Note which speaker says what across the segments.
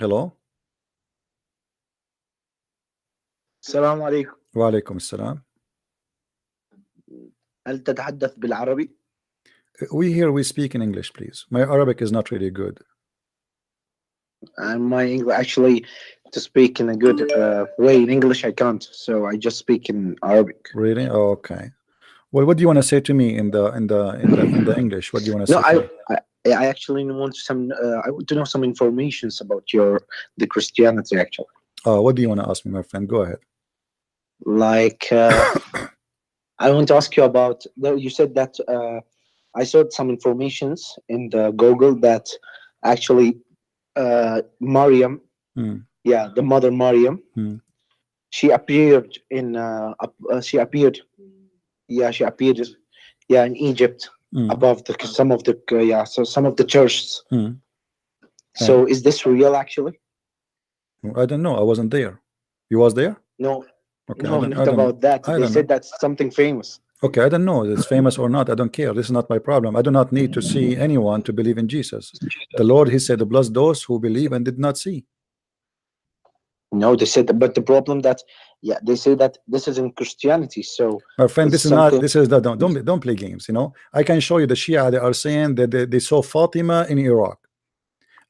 Speaker 1: Hello.
Speaker 2: السلام عليكم.
Speaker 1: وعليكم السلام.
Speaker 2: هل تتحدث بالعربي؟
Speaker 1: We speak in English, please. My Arabic is not really good.
Speaker 2: And my English, actually, to speak in a good way in English, I can't. So I just speak in Arabic.
Speaker 1: Really? Oh, okay. Well, what do you want to say to me in the English? What do you want to
Speaker 2: No,
Speaker 1: say to me?
Speaker 2: I actually want some. I want to know some informations about the Christianity. Actually,
Speaker 1: What do you want to ask me, my friend? Go ahead.
Speaker 2: like I want to ask you about. You said that I saw some informations in the Google that actually Maryam, yeah, the mother Maryam, she appeared in she appeared in Egypt above some of the some of the churches. So is this real actually?
Speaker 1: I don't know. I wasn't there. You was there?
Speaker 2: No,
Speaker 1: Okay,
Speaker 2: no,
Speaker 1: I
Speaker 2: not
Speaker 1: don't know.
Speaker 2: about that.
Speaker 1: I
Speaker 2: They
Speaker 1: don't know.
Speaker 2: said that's something famous.
Speaker 1: Okay, I don't know if it's famous or not. I don't care. This is not my problem. I do not need to see anyone to believe in Jesus. The Lord, He said, bless those who believe and did not see.
Speaker 2: No, they said, but the problem that they say that this is in Christianity. So
Speaker 1: my friend,
Speaker 2: it's
Speaker 1: this is not.
Speaker 2: something.
Speaker 1: This is the don't play games. You know, I can show you the Shia. They are saying that they saw Fatima in Iraq.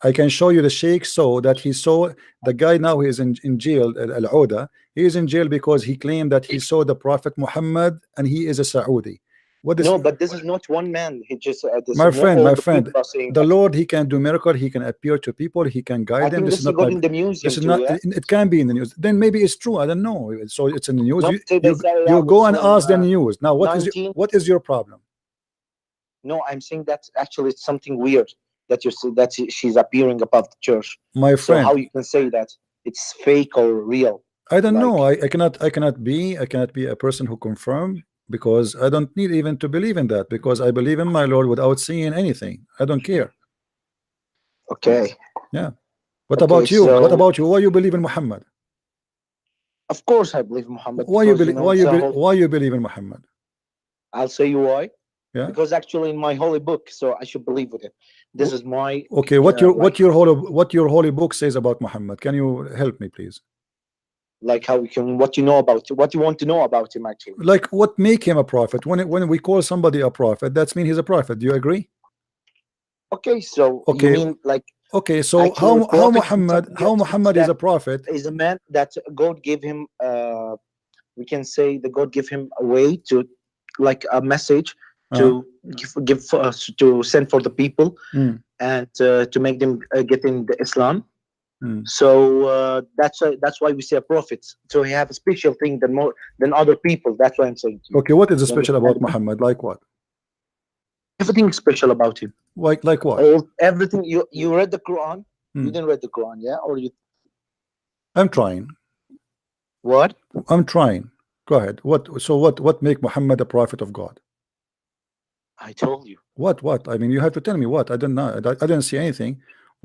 Speaker 1: I can show you the Sheikh saw that he saw the guy now he is in jail. Al-Uda, he is in jail because he claimed that he saw the Prophet Muhammad and he is a Saudi. What is
Speaker 2: No, but this is not one man. He just this
Speaker 1: my
Speaker 2: is not
Speaker 1: friend?
Speaker 2: all
Speaker 1: My
Speaker 2: the
Speaker 1: friend,
Speaker 2: people are saying
Speaker 1: the
Speaker 2: that.
Speaker 1: Lord, He can do miracle. He can appear to people. He can guide
Speaker 2: I
Speaker 1: them.
Speaker 2: think
Speaker 1: This
Speaker 2: this
Speaker 1: is
Speaker 2: is
Speaker 1: not my.
Speaker 2: got in the
Speaker 1: This
Speaker 2: museum
Speaker 1: is
Speaker 2: too.
Speaker 1: not.
Speaker 2: Yeah.
Speaker 1: It can be in the news. Then maybe it's true. I don't know. So it's in the news.
Speaker 2: No, they say
Speaker 1: You
Speaker 2: that
Speaker 1: go
Speaker 2: was
Speaker 1: and ask the news. Now,
Speaker 2: 19.
Speaker 1: what is your problem?
Speaker 2: No, I'm saying that actually it's something weird that you see that she's appearing above the church.
Speaker 1: My
Speaker 2: So
Speaker 1: friend,
Speaker 2: how you can say that it's fake or real?
Speaker 1: I don't
Speaker 2: Like,
Speaker 1: know. I cannot be a person who confirm because I don't need even to believe in that because I believe in my Lord without seeing anything. I don't care.
Speaker 2: okay.
Speaker 1: Yeah. What
Speaker 2: Okay,
Speaker 1: about you? What
Speaker 2: so
Speaker 1: about you? Why you believe in Muhammad?
Speaker 2: of course I believe Muhammad
Speaker 1: Why you
Speaker 2: because
Speaker 1: believe?
Speaker 2: it's a whole.
Speaker 1: Why you believe in Muhammad?
Speaker 2: I'll say you why.
Speaker 1: Yeah.
Speaker 2: Because actually in my holy book, so I should believe with it. This is my
Speaker 1: Okay. What your holy book says about Muhammad? Can you help me, please?
Speaker 2: like how we can what you know about what you want to know about him actually.
Speaker 1: Like what make him a prophet? When we call somebody a prophet, that's mean he's a prophet. Do you agree?
Speaker 2: Okay, so you
Speaker 1: Okay.
Speaker 2: mean like
Speaker 1: Okay. So
Speaker 2: actually a prophet is something
Speaker 1: how Muhammad is
Speaker 2: that
Speaker 1: a prophet?
Speaker 2: is a man that God gave him we can say that God gave him a way to like a message to give to send for the people and to make them get in the Islam. So that's why we say a prophet. So he have a special thing than more than other people. That's why I'm saying to you.
Speaker 1: Okay, what is
Speaker 2: You
Speaker 1: special
Speaker 2: understand
Speaker 1: about
Speaker 2: me?
Speaker 1: Muhammad? Like what?
Speaker 2: Everything special about him.
Speaker 1: Like what?
Speaker 2: All everything. You read the Quran. You didn't read the Quran, yeah? Or you?
Speaker 1: I'm trying.
Speaker 2: What?
Speaker 1: I'm trying. Go ahead. What make Muhammad a prophet of God?
Speaker 2: I told you.
Speaker 1: What? I mean, you have to tell me what. I don't know. I didn't see anything.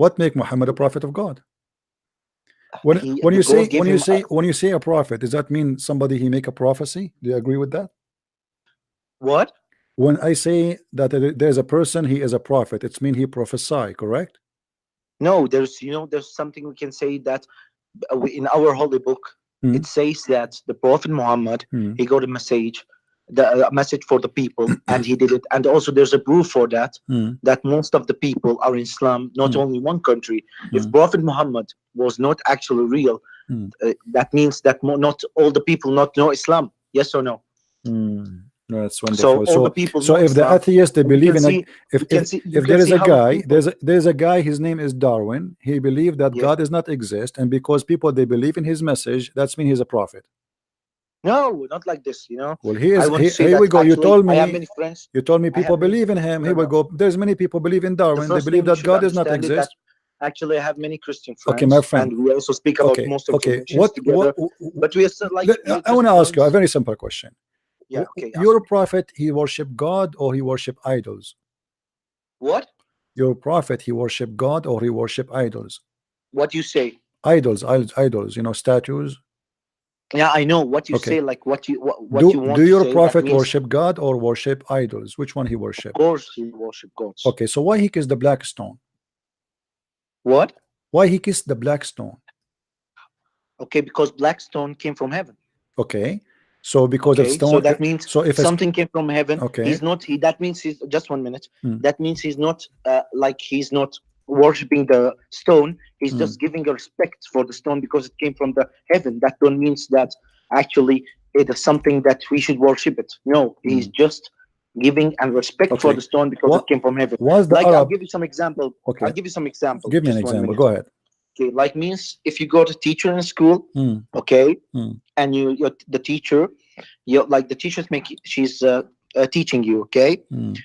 Speaker 1: What make Muhammad a prophet of God? When
Speaker 2: The God gave him.
Speaker 1: when you say a prophet, does that mean somebody he make a prophecy? Do you agree with that?
Speaker 2: What?
Speaker 1: When I say that there's a person, he is a prophet, it's mean he prophesy, correct?
Speaker 2: No, there's something we can say that in our holy book it says that the Prophet Muhammad he got a message for the people, and he did it. And also, there's a proof for that that most of the people are in Islam, not only one country. If Prophet Muhammad was not actually real, that means that not all the people not know Islam. Yes or no?
Speaker 1: That's
Speaker 2: So
Speaker 1: wonderful.
Speaker 2: all the people know
Speaker 1: If the
Speaker 2: Islam.
Speaker 1: atheists they
Speaker 2: And you
Speaker 1: believe
Speaker 2: can
Speaker 1: in a,
Speaker 2: see, you can see, you
Speaker 1: if
Speaker 2: can
Speaker 1: there is
Speaker 2: see
Speaker 1: a
Speaker 2: how
Speaker 1: guy,
Speaker 2: people.
Speaker 1: there's a guy, his name is Darwin. He believed that
Speaker 2: Yeah.
Speaker 1: God does not exist, and because people they believe in his message, that's mean he's a prophet.
Speaker 2: No, not like this.
Speaker 1: Well, he
Speaker 2: I
Speaker 1: is.
Speaker 2: want to say
Speaker 1: Here we
Speaker 2: that
Speaker 1: go.
Speaker 2: actually, I have many friends.
Speaker 1: You told me
Speaker 2: I
Speaker 1: people
Speaker 2: have many.
Speaker 1: believe in him.
Speaker 2: No,
Speaker 1: Here we
Speaker 2: no.
Speaker 1: go. There's many people believe in
Speaker 2: The
Speaker 1: Darwin. They
Speaker 2: first
Speaker 1: believe
Speaker 2: thing you
Speaker 1: that
Speaker 2: should
Speaker 1: God does not
Speaker 2: understand is that
Speaker 1: exist.
Speaker 2: actually I have many Christian
Speaker 1: Okay, my
Speaker 2: friends,
Speaker 1: friend.
Speaker 2: and we also speak about most of the
Speaker 1: Okay.
Speaker 2: religions together. But we are still like
Speaker 1: I want to ask you a very simple question.
Speaker 2: Yeah. Okay.
Speaker 1: Your prophet, he worship God or he worship idols?
Speaker 2: What?
Speaker 1: Your prophet, he worship God or he worship idols?
Speaker 2: What you say?
Speaker 1: Idols. You know, statues.
Speaker 2: Yeah, I know what you
Speaker 1: Okay.
Speaker 2: say. Like what you want
Speaker 1: Do
Speaker 2: to
Speaker 1: your
Speaker 2: say. That
Speaker 1: prophet
Speaker 2: means,
Speaker 1: worship God or worship idols? Which one he worship?
Speaker 2: of course, he worship gods.
Speaker 1: Okay, so why he kissed the black stone?
Speaker 2: What?
Speaker 1: Why he kissed the black stone?
Speaker 2: Okay, because black stone came from heaven.
Speaker 1: Okay, so because of
Speaker 2: Okay,
Speaker 1: stone,
Speaker 2: so that means
Speaker 1: so if
Speaker 2: something came from heaven.
Speaker 1: okay,
Speaker 2: He's not. That means he's just 1 minute.
Speaker 1: Hmm.
Speaker 2: That means he's not like he's not worshiping the stone. He's just giving a respect for the stone because it came from the heaven. That don't means that actually it is something that we should worship it. No, he's just giving and respect for
Speaker 1: Okay.
Speaker 2: the stone because it came from heaven.
Speaker 1: Was the
Speaker 2: Like
Speaker 1: Arab?
Speaker 2: I'll give you some example.
Speaker 1: Okay.
Speaker 2: I'll give you some example.
Speaker 1: Give me an
Speaker 2: Just 1
Speaker 1: example.
Speaker 2: minute.
Speaker 1: Go ahead.
Speaker 2: Okay, like means if you go to teacher in school, okay, and you're the teacher, you like the teacher's she's teaching you, okay.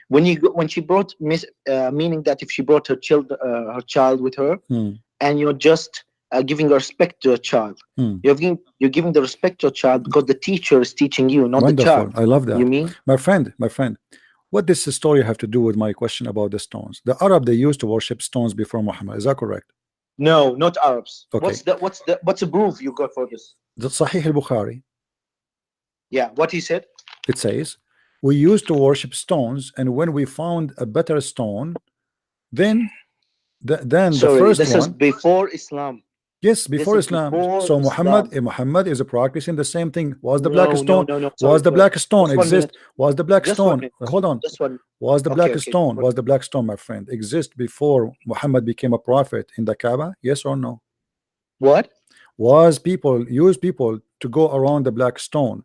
Speaker 2: When she brought meaning that if she brought her child with her, and you're just giving respect to a child, you're giving the respect to a child because the teacher is teaching you, not
Speaker 1: Wonderful.
Speaker 2: the child.
Speaker 1: I love that.
Speaker 2: You mean,
Speaker 1: my friend, what does the story have to do with my question about the stones? The Arab, they used to worship stones before Muhammad. Is that correct?
Speaker 2: no, not Arabs.
Speaker 1: Okay.
Speaker 2: What's the proof you got for this?
Speaker 1: The Sahih al-Bukhari.
Speaker 2: Yeah, what he said.
Speaker 1: It says we used to worship stones, and when we found a better stone, then
Speaker 2: Sorry,
Speaker 1: the first
Speaker 2: this
Speaker 1: one
Speaker 2: is before Islam.
Speaker 1: Yes, before Islam.
Speaker 2: Before
Speaker 1: so
Speaker 2: Islam.
Speaker 1: Muhammad is practicing the same thing. Was the
Speaker 2: No,
Speaker 1: black stone?
Speaker 2: no,
Speaker 1: Was the black stone
Speaker 2: Just 1
Speaker 1: exist?
Speaker 2: minute.
Speaker 1: Was the black
Speaker 2: Just
Speaker 1: stone?
Speaker 2: 1 minute.
Speaker 1: Hold on.
Speaker 2: Just one.
Speaker 1: Was the black stone?
Speaker 2: Okay.
Speaker 1: Was the black stone, my friend, exist before Muhammad became a prophet in the Kaaba? Yes or no?
Speaker 2: What?
Speaker 1: Was people to go around the black stone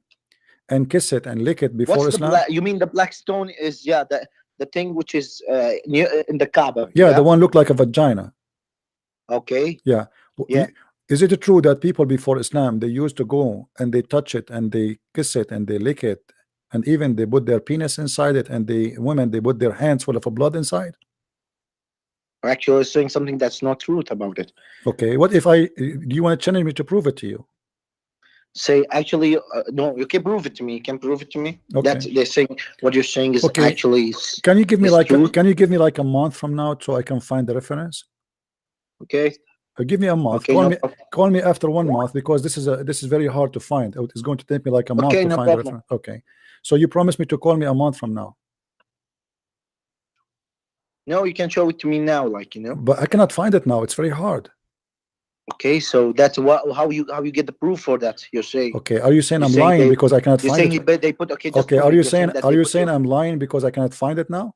Speaker 1: and kiss it and lick it before
Speaker 2: What's
Speaker 1: Islam?
Speaker 2: you mean the black stone is the thing which is near in the Kaaba?
Speaker 1: Yeah, the one looked like a vagina.
Speaker 2: Okay.
Speaker 1: Yeah.
Speaker 2: Yeah.
Speaker 1: Is it true that people before Islam, they used to go and they touch it and they kiss it and they lick it, and even they put their penis inside it, and the women, they put their hands full of blood inside?
Speaker 2: Actually, I was saying something that's not true about it.
Speaker 1: Okay, what if do you want to challenge me to prove it to you?
Speaker 2: Say actually, no, you can prove it to me. You can prove it to me.
Speaker 1: Okay.
Speaker 2: That they're saying what you're saying is actually.
Speaker 1: Can you give me
Speaker 2: like
Speaker 1: a month from now so I can find the reference?
Speaker 2: Okay.
Speaker 1: Give me a month.
Speaker 2: Okay,
Speaker 1: call me after 1 month, because this is very hard to find. It's going to take me like a month to find the reference. Okay, so you promise me to call me a month from now?
Speaker 2: No, you can show it to me now,
Speaker 1: But I cannot find it now. It's very hard.
Speaker 2: Okay, so that's how you get the proof for that. You're saying.
Speaker 1: Okay, are you saying I'm lying because I cannot find it?
Speaker 2: They put okay.
Speaker 1: Okay, are you saying I'm lying because I cannot find it now?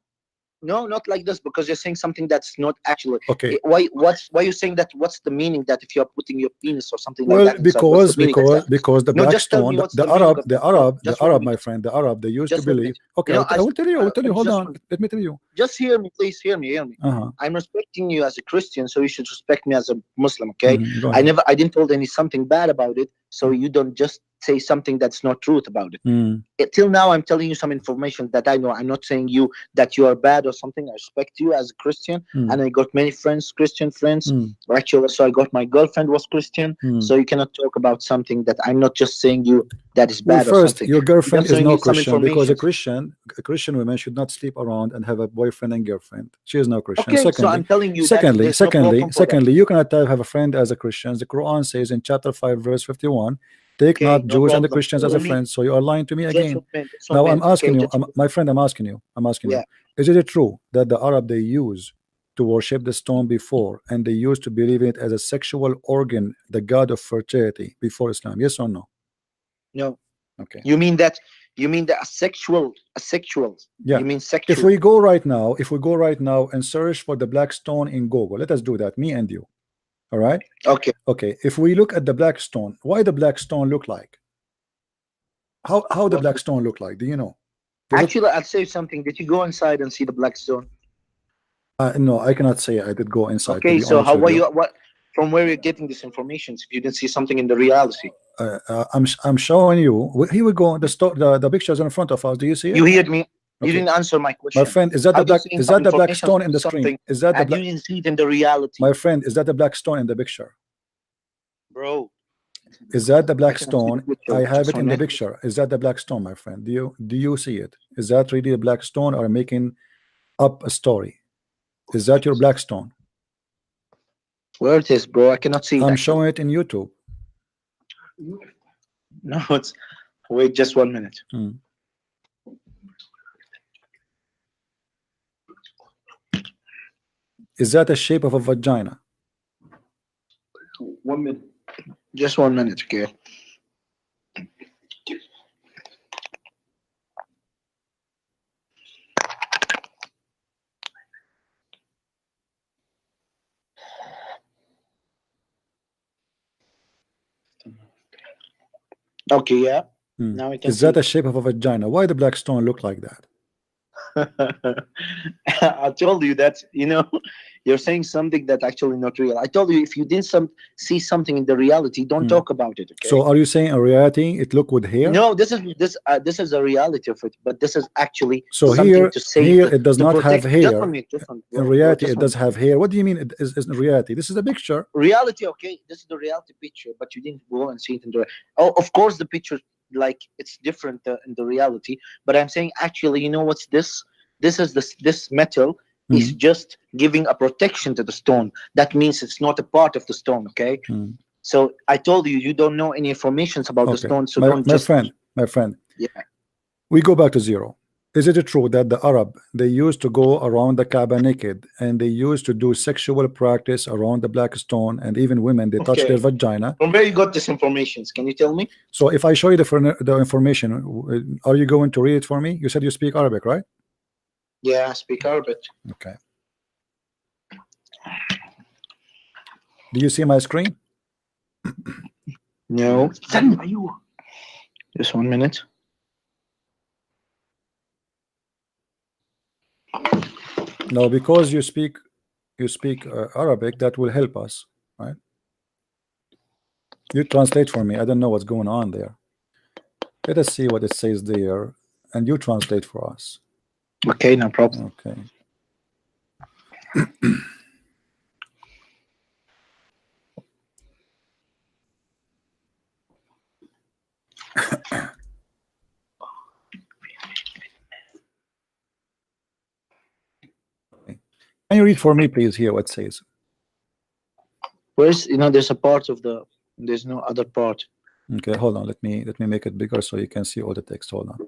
Speaker 2: No, not like this, because you're saying something that's not actually.
Speaker 1: Okay.
Speaker 2: Why are you saying that? What's the meaning that if you're putting your penis or something
Speaker 1: well,
Speaker 2: like that?
Speaker 1: Because the black stone, the Arab, my friend, the Arab, they used to believe. Okay, I will tell you. Hold on. Let me tell you.
Speaker 2: Just hear me, please. Hear me. I'm respecting you as a Christian, so you should respect me as a Muslim. Okay. I didn't told something bad about it, so you don't just say something that's not truth about it. Till now, I'm telling you some information that I know. I'm not saying you that you are bad or something. I respect you as a Christian, and I got many friends, Christian friends. Actually, so I got my girlfriend was Christian. So you cannot talk about something that I'm not just saying you that is bad or something.
Speaker 1: Your girlfriend is no Christian, because a Christian woman should not sleep around and have a boyfriend and girlfriend. She is no Christian.
Speaker 2: Okay, so I'm telling you.
Speaker 1: Secondly, you cannot have a friend as a Christian. The Quran says in chapter 5, verse 51. Take not Jews and the Christians as a friend. So you are lying to me again. Now I'm asking you, my friend. I'm asking you. Is it true that the Arab, they use to worship the stone before, and they used to believe it as a sexual organ, the god of fertility, before Islam? Yes or no?
Speaker 2: No.
Speaker 1: Okay.
Speaker 2: You mean that a sexual?
Speaker 1: Yeah.
Speaker 2: You mean sexual?
Speaker 1: If we go right now and search for the black stone in Google, let us do that, me and you. All right. Okay. If we look at the black stone, why the black stone look like? How the black stone look like? Do you know?
Speaker 2: Actually, I'll say something. Did you go inside and see the black stone?
Speaker 1: No, I cannot say I did go inside.
Speaker 2: Okay, so how were you? What? From where you're getting this information? If you didn't see something in the reality,
Speaker 1: I'm showing you. Here we go. The pictures in front of us. Do you see it?
Speaker 2: You heard me. You didn't answer my question.
Speaker 1: My friend, is that the black stone in the screen? Is that the black?
Speaker 2: You didn't see it in the reality.
Speaker 1: My friend, is that the black stone in the picture?
Speaker 2: Bro.
Speaker 1: Is that the black stone? I have it in the picture. Is that the black stone, my friend? Do you see it? Is that really the black stone, or making up a story? Is that your black stone?
Speaker 2: Where it is, bro? I cannot see it.
Speaker 1: I'm showing it in YouTube.
Speaker 2: No, it's. Wait just 1 minute.
Speaker 1: Is that the shape of a vagina?
Speaker 2: 1 minute. Just 1 minute, okay. Okay, yeah. Now we can
Speaker 1: Is that a shape of a vagina? Why the black stone look like that?
Speaker 2: I told you that, you're saying something that actually not real. I told you, if you didn't see something in the reality, don't talk about it. Okay.
Speaker 1: So are you saying in reality it look with hair?
Speaker 2: No, this is a reality of it, but this is actually
Speaker 1: so
Speaker 2: something
Speaker 1: here
Speaker 2: to say.
Speaker 1: Here it does not have hair.
Speaker 2: In
Speaker 1: reality, it does have hair. What do you mean? It is in reality? This is a picture.
Speaker 2: Reality, okay. This is the reality picture, but you didn't go and see it in the. Oh, of course, the picture, like, it's different in the reality. But I'm saying, actually, you know what's this? This metal is just giving a protection to the stone. That means it's not a part of the stone, okay? So I told you, you don't know any information about the stone, so
Speaker 1: my friend,
Speaker 2: yeah.
Speaker 1: We go back to zero. Is it true that the Arab, they used to go around the Kaaba naked, and they used to do sexual practice around the black stone, and even women, they touch their vagina?
Speaker 2: From where you got this information? Can you tell me?
Speaker 1: So if I show you the information, are you going to read it for me? You said you speak Arabic, right?
Speaker 2: Yeah, I speak Arabic.
Speaker 1: Okay. Do you see my screen?
Speaker 2: No. Just 1 minute.
Speaker 1: No, because you speak Arabic, that will help us, right? You translate for me. I don't know what's going on there. Let us see what it says there, and you translate for us.
Speaker 2: Okay, no problem.
Speaker 1: Okay. Can you read for me, please, here what it says?
Speaker 2: Where's, there's a part of there's no other part.
Speaker 1: Okay, hold on. Let me make it bigger so you can see all the text. Hold on.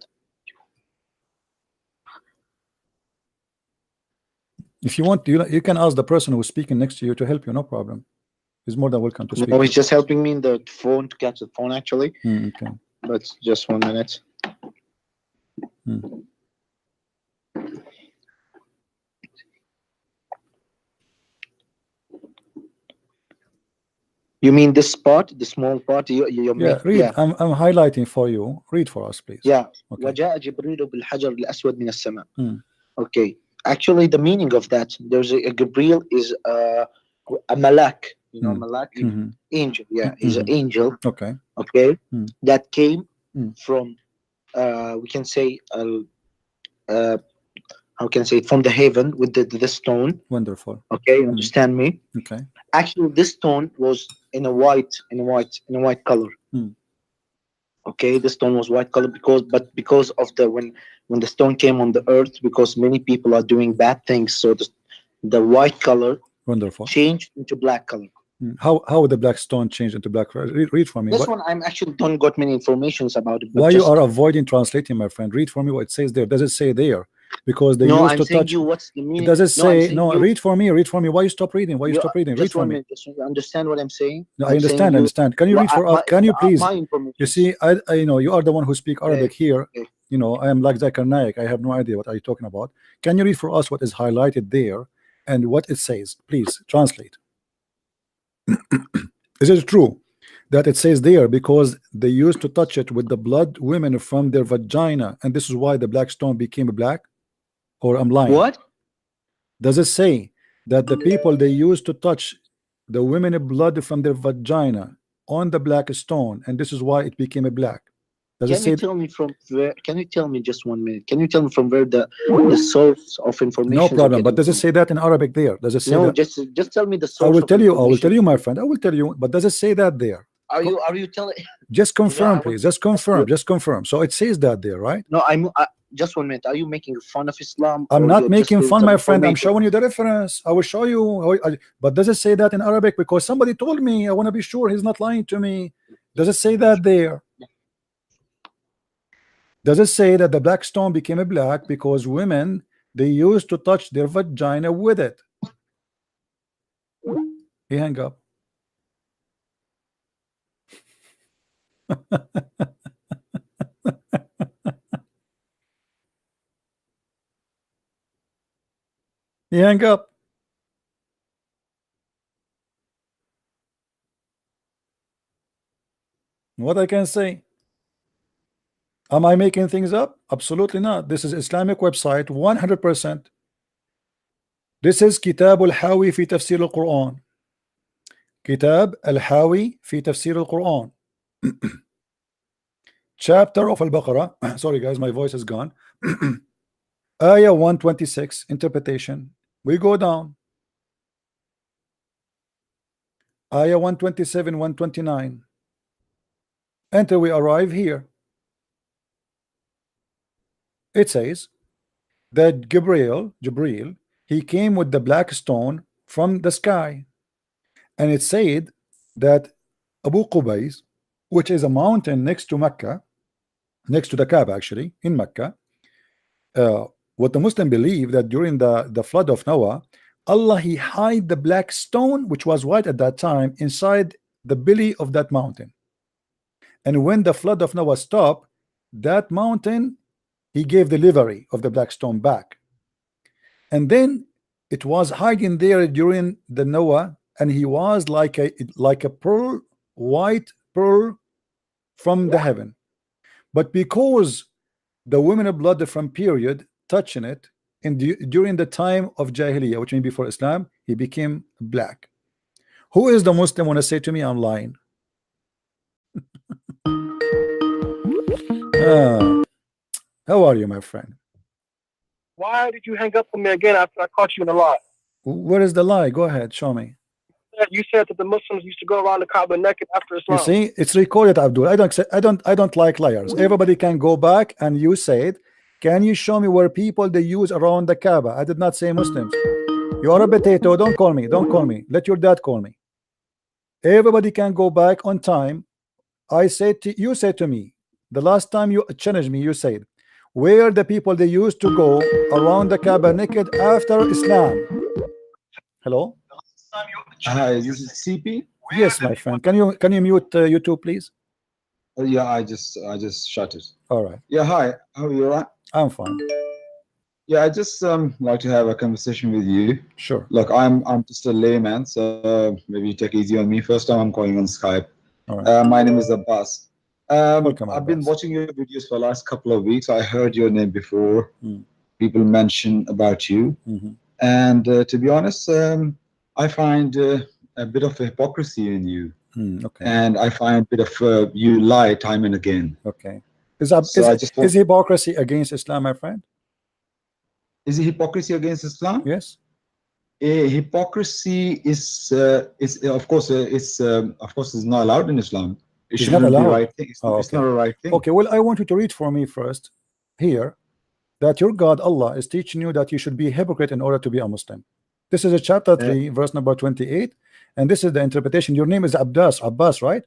Speaker 1: If you want, you can ask the person who's speaking next to you to help you. No problem. He's more than welcome to speak.
Speaker 2: No, he's just helping me in the phone, to catch the phone, actually.
Speaker 1: Okay.
Speaker 2: But just 1 minute. You mean this part, the small part?
Speaker 1: Yeah, read. Yeah. I'm highlighting for you. Read for us, please.
Speaker 2: Yeah. وجاء جبريل بالحجر الأسود من السماء. Okay. Actually, the meaning of that, there's a Gabriel is a malak. Malak, angel. Yeah, he's an angel.
Speaker 1: Okay.
Speaker 2: Okay. That came from, we can say, how can I say it, from the heaven with the stone.
Speaker 1: Wonderful.
Speaker 2: Okay, you understand me?
Speaker 1: Okay.
Speaker 2: Actually, this stone was in a white color. Okay, the stone was white color because of when the stone came on the earth, because many people are doing bad things, so the white color changed into black color.
Speaker 1: How the black stone changed into black? Read for me.
Speaker 2: This one I'm actually don't got many informations about it.
Speaker 1: Why you are avoiding translating, my friend? Read for me what it says there. Does it say there? Because they used to touch.
Speaker 2: What's the meaning?
Speaker 1: Does it say no? Read for me. Read for me. Why you stop reading? Why you stop reading? Read for me.
Speaker 2: You understand what I'm saying?
Speaker 1: No, I understand. Can you read for us? Can you please? You see, I know you are the one who speak Arabic here. I am like Zakir Naik. I have no idea what are you talking about. Can you read for us what is highlighted there and what it says? Please translate. Is it true that it says there because they used to touch it with the blood women from their vagina, and this is why the black stone became black? Or I'm lying?
Speaker 2: What
Speaker 1: does it say? That the people, they used to touch the women blood from their vagina on the black stone, and this is why it became a black? Does it say?
Speaker 2: Can you tell me from where? Can you tell me just 1 minute? Can you tell me from where the source of information?
Speaker 1: No problem. But does it say that in Arabic there? Does it say
Speaker 2: no,
Speaker 1: that?
Speaker 2: Just tell me the source.
Speaker 1: I will tell you, my friend. I will tell you. But does it say that there?
Speaker 2: Are you telling?
Speaker 1: Just confirm, please. Just confirm. So it says that there, right?
Speaker 2: No, just 1 minute. Are you making fun of Islam?
Speaker 1: I'm not making fun, my friend. I'm showing you the reference. I will show you. But does it say that in Arabic? Because somebody told me. I want to be sure he's not lying to me. Does it say that there? Does it say that the black stone became a black because women, they used to touch their vagina with it? He hang up. He hang up. What I can say? Am I making things up? Absolutely not. This is Islamic website 100%. This is كتاب الحاوي في تفسير القرآن. كتاب الحاوي في تفسير القرآن. Chapter of Al-Baqarah. Sorry guys, my voice is gone. Ayah 126, interpretation. We go down. Ayah 127, 129. Until we arrive here. It says that Gabriel, he came with the black stone from the sky. And it said that Abu Qubays, which is a mountain next to Mecca, next to the Kaaba actually, in Mecca, what the Muslim believe that during the flood of Noah, Allah he hid the black stone, which was white at that time, inside the belly of that mountain. And when the flood of Noah stopped, that mountain, he gave the livery of the black stone back. And then it was hiding there during the Noah, and he was like a pearl, white pearl from the heaven. But because the women of blood from period touching it during the time of Jahiliyyah, which means before Islam, he became black. Who is the Muslim want to say to me I'm lying? How are you, my friend?
Speaker 3: Why did you hang up on me again after I caught you in a lie?
Speaker 1: Where is the lie? Go ahead, show me.
Speaker 3: You said that the Muslims used to go around the Kaaba naked after Islam.
Speaker 1: You see, it's recorded, Abdul. I don't like liars. Everybody can go back, and you said, can you show me where people they use around the Kaaba? I did not say Muslims. You are a potato. Don't call me. Don't call me. Let your dad call me. Everybody can go back on time. You said to me the last time you challenged me, you said where the people they used to go around the Kaaba naked after Islam. Hello.
Speaker 4: Hi, is this CP?
Speaker 1: Yes, my friend. Can you mute YouTube, please?
Speaker 4: Yeah, I just shut it.
Speaker 1: All right.
Speaker 4: Yeah, hi. How are you? All right?
Speaker 1: I'm fine.
Speaker 4: Yeah, I just like to have a conversation with you.
Speaker 1: Sure.
Speaker 4: Look, I'm just a layman, so maybe you take it easy on me. First time I'm calling on Skype.
Speaker 1: All right.
Speaker 4: My name is Abbas.
Speaker 1: Welcome,
Speaker 4: I've been
Speaker 1: Abbas.
Speaker 4: watching your videos for the last couple of weeks. I heard your name before. People mention about you, and to be honest, I find a bit of hypocrisy in you.
Speaker 1: Okay.
Speaker 4: And I find a bit of you lie time and again.
Speaker 1: Okay. Is hypocrisy against Islam, my friend?
Speaker 4: Is it hypocrisy against Islam?
Speaker 1: Yes.
Speaker 4: Hypocrisy is of course is not allowed in Islam. It
Speaker 1: It's not
Speaker 4: shouldn't be
Speaker 1: allowed.
Speaker 4: right thing. It's not a right thing.
Speaker 1: Okay. Well, I want you to read for me first here that your God Allah is teaching you that you should be a hypocrite in order to be a Muslim. This is a chapter 3, verse number 28, and this is the interpretation. Your name is Abbas, right?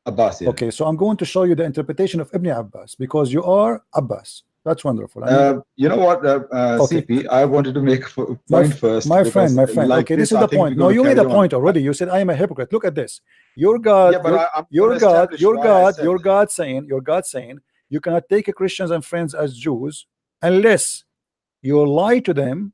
Speaker 4: Abbas, yeah.
Speaker 1: Okay, so I'm going to show you the interpretation of Ibn Abbas because you are Abbas. That's wonderful.
Speaker 4: You know what, CP, I wanted to make a point first.
Speaker 1: My friend.
Speaker 4: Like
Speaker 1: okay, this is the point. No, you made a point already. You said I am a hypocrite. Look at this. Your God, your God saying you cannot take Christians and friends as Jews unless you lie to them,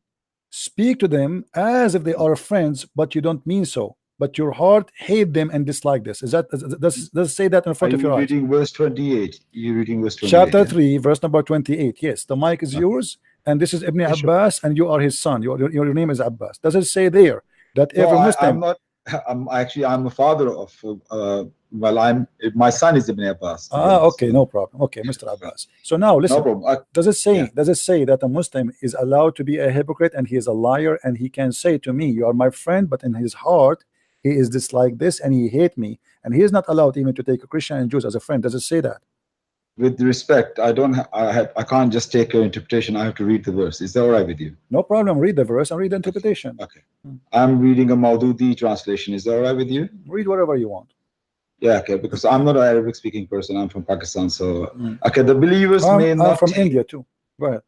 Speaker 1: speak to them as if they are friends, but you don't mean so. But your heart hate them and dislike this. Does it say that in front of your eyes?
Speaker 4: Reading verse 28. You're reading verse 28.
Speaker 1: Chapter 3, verse number 28. Yes, the mic is yours, and this is Ibn Abbas, and you are his son. Your name is Abbas. Does it say there that every Muslim?
Speaker 4: I'm a father of. My son is Ibn Abbas.
Speaker 1: Okay, no problem. Okay, Mr. Abbas. So now listen. No problem. Does it say that a Muslim is allowed to be a hypocrite and he is a liar and he can say to me, "You are my friend," but in his heart he is dislike this and he hate me, and he is not allowed even to take a Christian and Jews as a friend? Does it say that?
Speaker 4: With respect, I can't just take your interpretation. I have to read the verse. Is that all right with you?
Speaker 1: No problem. Read the verse and read the interpretation.
Speaker 4: Okay. I'm reading a Maududi translation. Is that all right with you?
Speaker 1: Read whatever you want.
Speaker 4: Yeah, okay, because I'm not an Arabic speaking person. I'm from Pakistan. So, okay, the believers may not.
Speaker 1: I'm from India too. Go ahead.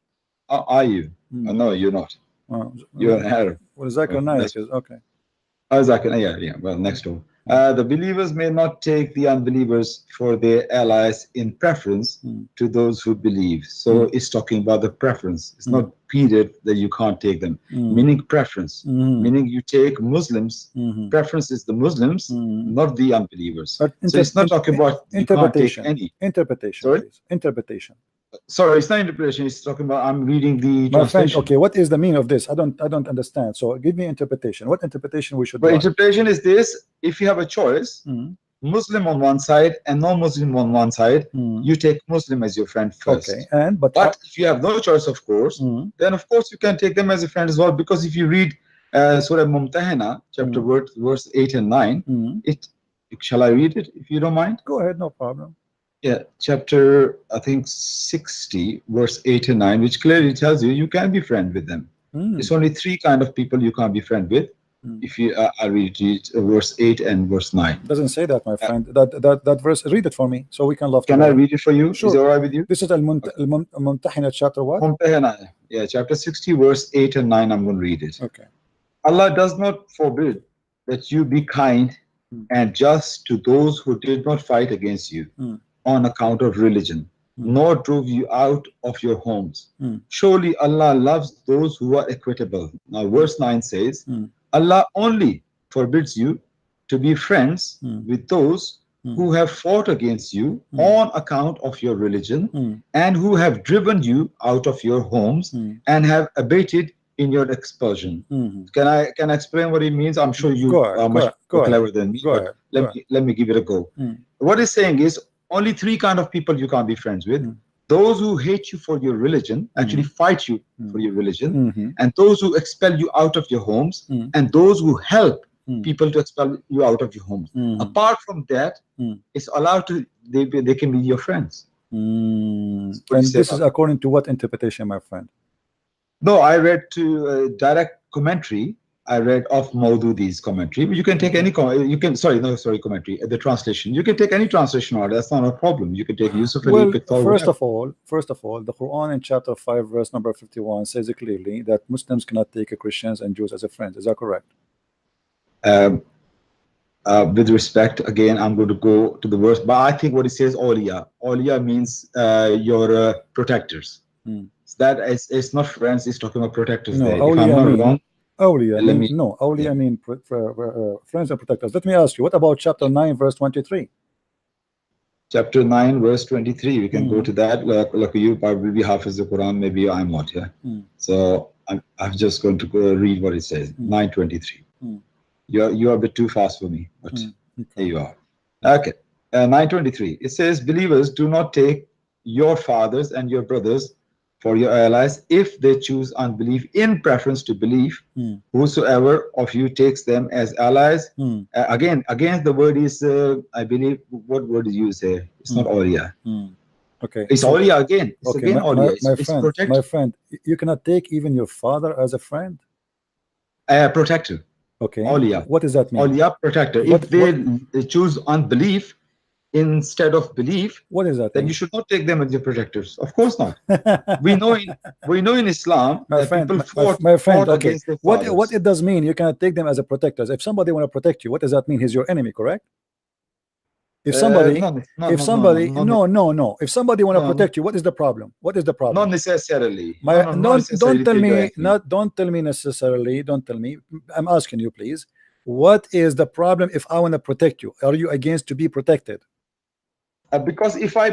Speaker 4: Are you? No, you're not. You're an Arab.
Speaker 1: Well, Zakir Naik is okay.
Speaker 4: Oh, Zakir, yeah. Well, next door. The believers may not take the unbelievers for their allies in preference to those who believe. So it's talking about the preference. It's not period that you can't take them, meaning preference, meaning you take Muslims. Preference is the Muslims, not the unbelievers. So it's not talking about you can't take any.
Speaker 1: Interpretation.
Speaker 4: Sorry?
Speaker 1: Please. Interpretation.
Speaker 4: Sorry, it's not interpretation. It's talking about, I'm reading the
Speaker 1: My friend,
Speaker 4: translation.
Speaker 1: okay, what is the meaning of this? I don't understand. So give me interpretation. What interpretation we should
Speaker 4: But
Speaker 1: do?
Speaker 4: interpretation is this: if you have a choice, Muslim on one side and non-Muslim on one side, you take Muslim as your friend first.
Speaker 1: Okay, and but
Speaker 4: if you have no choice, of course, then of course you can take them as a friend as well. Because if you read Surah Mumtahana, chapter verse 8 and 9, shall I read it if you don't mind?
Speaker 1: Go ahead, no problem.
Speaker 4: Yeah, chapter I think 60, verse 8 and 9, which clearly tells you you can be friend with them. It's only 3 kind of people you can't be friend with. If you, I read it, verse 8 and verse 9.
Speaker 1: Doesn't say that, my friend. That verse. Read it for me, so we can love.
Speaker 4: Can I read it for you?
Speaker 1: Sure.
Speaker 4: Is it all right with you?
Speaker 1: This is Al-Mumtahina chapter what?
Speaker 4: Mumtahana. Yeah, chapter 60, verse 8 and 9. I'm going to read it.
Speaker 1: Okay.
Speaker 4: Allah does not forbid that you be kind and just to those who did not fight against you on account of religion, nor drove you out of your homes. Surely Allah loves those who are equitable. Now, verse 9 says, Allah only forbids you to be friends with those who have fought against you on account of your religion and who have driven you out of your homes and have abated in your expulsion. Can I explain what it means? I'm sure you are much more clever than me. Let me give it a go. What it's saying is only 3 kind of people you can't be friends with. Those who hate you for your religion, actually fight you for your religion, and those who expel you out of your homes, and those who help people to expel you out of your homes. Apart from that, it's allowed to, they can be your friends.
Speaker 1: And this is according to what interpretation, my friend?
Speaker 4: No, I read to direct commentary. I read of Maududi's commentary. You can take any commentary, the translation. You can take any translation out. That's not a problem. You can take Yusuf Ali.
Speaker 1: Well, first of all, the Quran in chapter 5, verse number 51 says it clearly that Muslims cannot take Christians and Jews as a friend. Is that correct?
Speaker 4: With respect, again, I'm going to go to the verse, but I think what it says, awliya. Awliya means your protectors. That it's not friends. It's talking about protectors.
Speaker 1: No,
Speaker 4: there. If I'm not wrong.
Speaker 1: Awliya mean friends and protectors. Let me ask you, what about chapter 9 verse 23?
Speaker 4: Chapter 9 verse 23, we can go to that. Like you probably be half as the Quran, maybe I'm not. So I'm just going to go read what it says. 9:23. You're a bit too fast for me, but there you are. Okay. 9:23, it says, believers, do not take your fathers and your brothers for your allies if they choose unbelief in preference to belief. Whosoever of you takes them as allies, again the word is I believe, what word is used here? It's not awliya.
Speaker 1: Okay,
Speaker 4: it's awliya again. It's again awliya.
Speaker 1: My friend, you cannot take even your father as a friend.
Speaker 4: Protector.
Speaker 1: Okay,
Speaker 4: awliya.
Speaker 1: What does that mean?
Speaker 4: Awliya, protector. If they choose unbelief instead of belief,
Speaker 1: what is that?
Speaker 4: Then you should not take them as your protectors. Of course not. we know in Islam that people fought against their fathers.
Speaker 1: What it does mean, you cannot take them as a protectors. If somebody want to protect you, what does that mean? He's your enemy, correct? If somebody, no. If somebody want to protect you, what is the problem? What is the problem?
Speaker 4: Not necessarily.
Speaker 1: Don't tell me necessarily. Don't tell me. I'm asking you, please. What is the problem if I want to protect you? Are you against to be protected?
Speaker 4: Because if I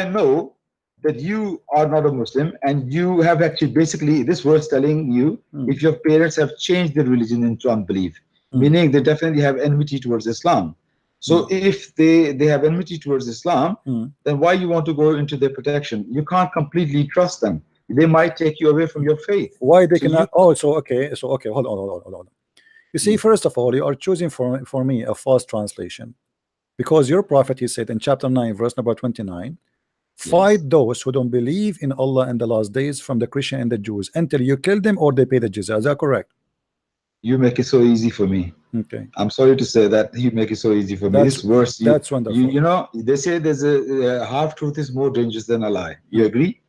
Speaker 4: know that you are not a Muslim and you have actually basically this verse telling you if your parents have changed their religion into unbelief, meaning they definitely have enmity towards Islam. So if they have enmity towards Islam, then why you want to go into their protection? You can't completely trust them. They might take you away from your faith.
Speaker 1: Why they cannot? Okay. Hold on. You see, first of all, you are choosing for me a false translation. Because your prophet, he said in chapter 9, verse number 29, fight those who don't believe in Allah in the last days from the Christian and the Jews until you kill them or they pay the jizya. Is that correct?
Speaker 4: You make it so easy for me.
Speaker 1: Okay.
Speaker 4: I'm sorry to say that you make it so easy for me. This verse,
Speaker 1: that's wonderful.
Speaker 4: You know, they say there's a half truth is more dangerous than a lie. You agree?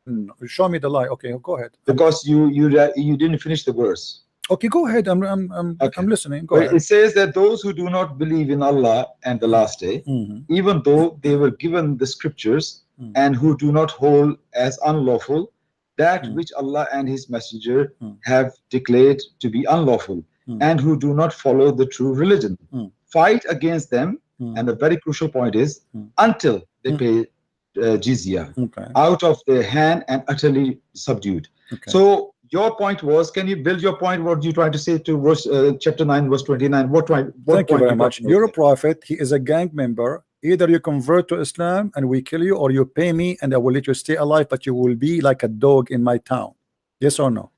Speaker 1: No. Show me the lie. Okay, go ahead.
Speaker 4: Because you didn't finish the verse.
Speaker 1: Okay, go ahead. I'm listening. Go ahead.
Speaker 4: It says that those who do not believe in Allah and the last day, even though they were given the scriptures, and who do not hold as unlawful that which Allah and His Messenger have declared to be unlawful, and who do not follow the true religion, fight against them. And the very crucial point is until they pay jizya out of their hand and utterly subdued. So your point was, can you build your point? What you trying to say to verse chapter 9 verse 29? What
Speaker 1: Thank you very much. You're a prophet. He is a gang member. Either you convert to Islam and we kill you, or you pay me and I will let you stay alive, but you will be like a dog in my town. Yes or no?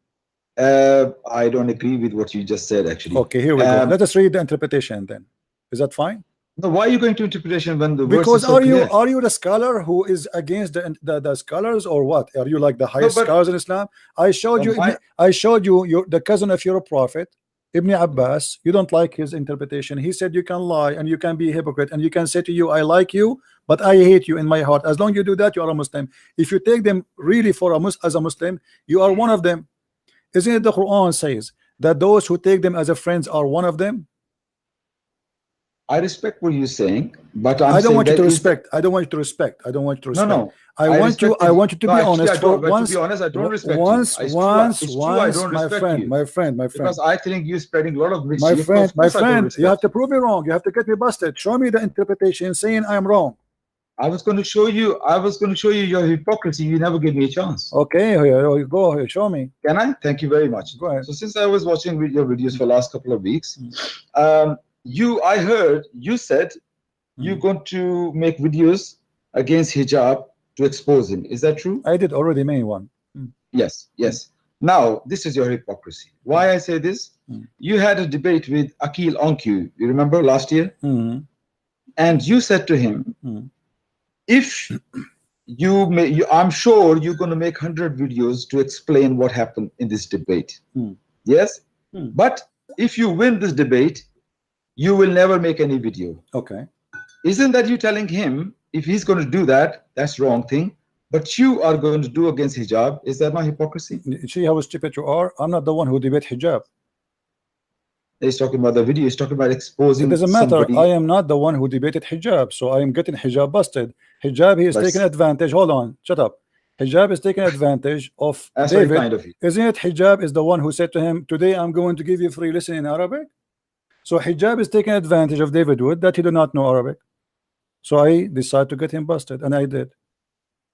Speaker 4: I don't agree with what you just said, actually.
Speaker 1: Okay, here we go. Let us read the interpretation then. Is that fine?
Speaker 4: No, why are you going to interpretation when the
Speaker 1: because
Speaker 4: verse is so clear?
Speaker 1: Are you the scholar who is against the scholars, or what? Are you like the highest scholars in Islam? I showed you the cousin of your prophet Ibn Abbas. You don't like his interpretation. He said you can lie and you can be a hypocrite and you can say to you, I like you but I hate you in my heart. As long as you do that, you are a Muslim. If you take them really for as a Muslim, you are one of them. Isn't it the Quran says that those who take them as a friends are one of them?
Speaker 4: I respect what you're saying, but
Speaker 1: I don't want you to respect. I don't want you to respect. I don't want you to respect.
Speaker 4: No.
Speaker 1: I want you to be honest.
Speaker 4: To be honest, I don't respect you.
Speaker 1: Once, my friend.
Speaker 4: Because I think you're spreading a lot of mischief.
Speaker 1: My friend, you have to prove me wrong. You have to get me busted. Show me the interpretation saying I am wrong.
Speaker 4: I was going to show you your hypocrisy. You never gave me a chance.
Speaker 1: Okay, go ahead, show me.
Speaker 4: Can I? Thank you very much.
Speaker 1: Go ahead.
Speaker 4: So since I was watching your videos for the last couple of weeks, I heard you said you're going to make videos against hijab to expose him. Is that true?
Speaker 1: I did already made one.
Speaker 4: Yes. Now, this is your hypocrisy. Why I say this? You had a debate with Akil Onku, you remember last year? And you said to him, if I'm sure you're going to make 100 videos to explain what happened in this debate. Yes? But if you win this debate, you will never make any video.
Speaker 1: Okay.
Speaker 4: Isn't that you telling him if he's going to do that, that's wrong thing, but you are going to do against hijab? Is that not hypocrisy?
Speaker 1: See how stupid you are? I'm not the one who debate hijab.
Speaker 4: He's talking about the video. He's talking about exposing.
Speaker 1: It doesn't matter. I am not the one who debated hijab, so I am getting hijab busted. Hijab, he is taking advantage. Hold on, shut up. Hijab is taking advantage of David.
Speaker 4: Kind of
Speaker 1: Isn't it? Hijab is the one who said to him, today I'm going to give you free lesson in Arabic. So hijab is taking advantage of David Wood that he did not know Arabic. So I decided to get him busted, and I did.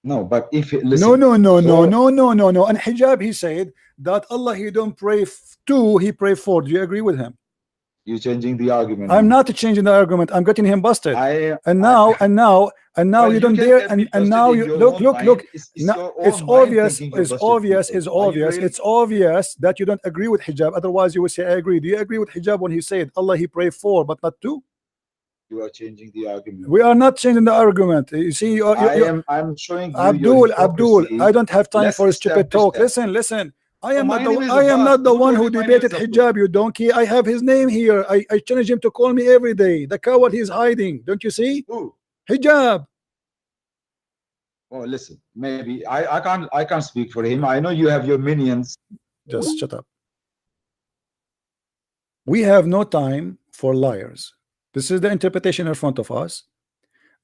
Speaker 4: No, but if it,
Speaker 1: listen, no. And hijab, he said that Allah he don't pray to, he pray for. Do you agree with him?
Speaker 4: You're changing the argument.
Speaker 1: I'm not changing the argument. I'm getting him busted. And now you don't dare. And now you look. It's obvious that you don't agree with hijab. Otherwise, you would say I agree. Do you agree with hijab when he said Allah he pray for but not to?
Speaker 4: You are changing the argument.
Speaker 1: We are not changing the argument. You see,
Speaker 4: I'm showing
Speaker 1: Abdul.
Speaker 4: you
Speaker 1: I don't have time for stupid talk. Listen. I am not the one who debated hijab, you donkey. I have his name here. I challenge him to call me every day. The coward he's hiding. Don't you see?
Speaker 4: Who?
Speaker 1: Hijab.
Speaker 4: Oh, listen. Maybe I can't speak for him. I know you have your minions.
Speaker 1: Just shut up. We have no time for liars. This is the interpretation in front of us.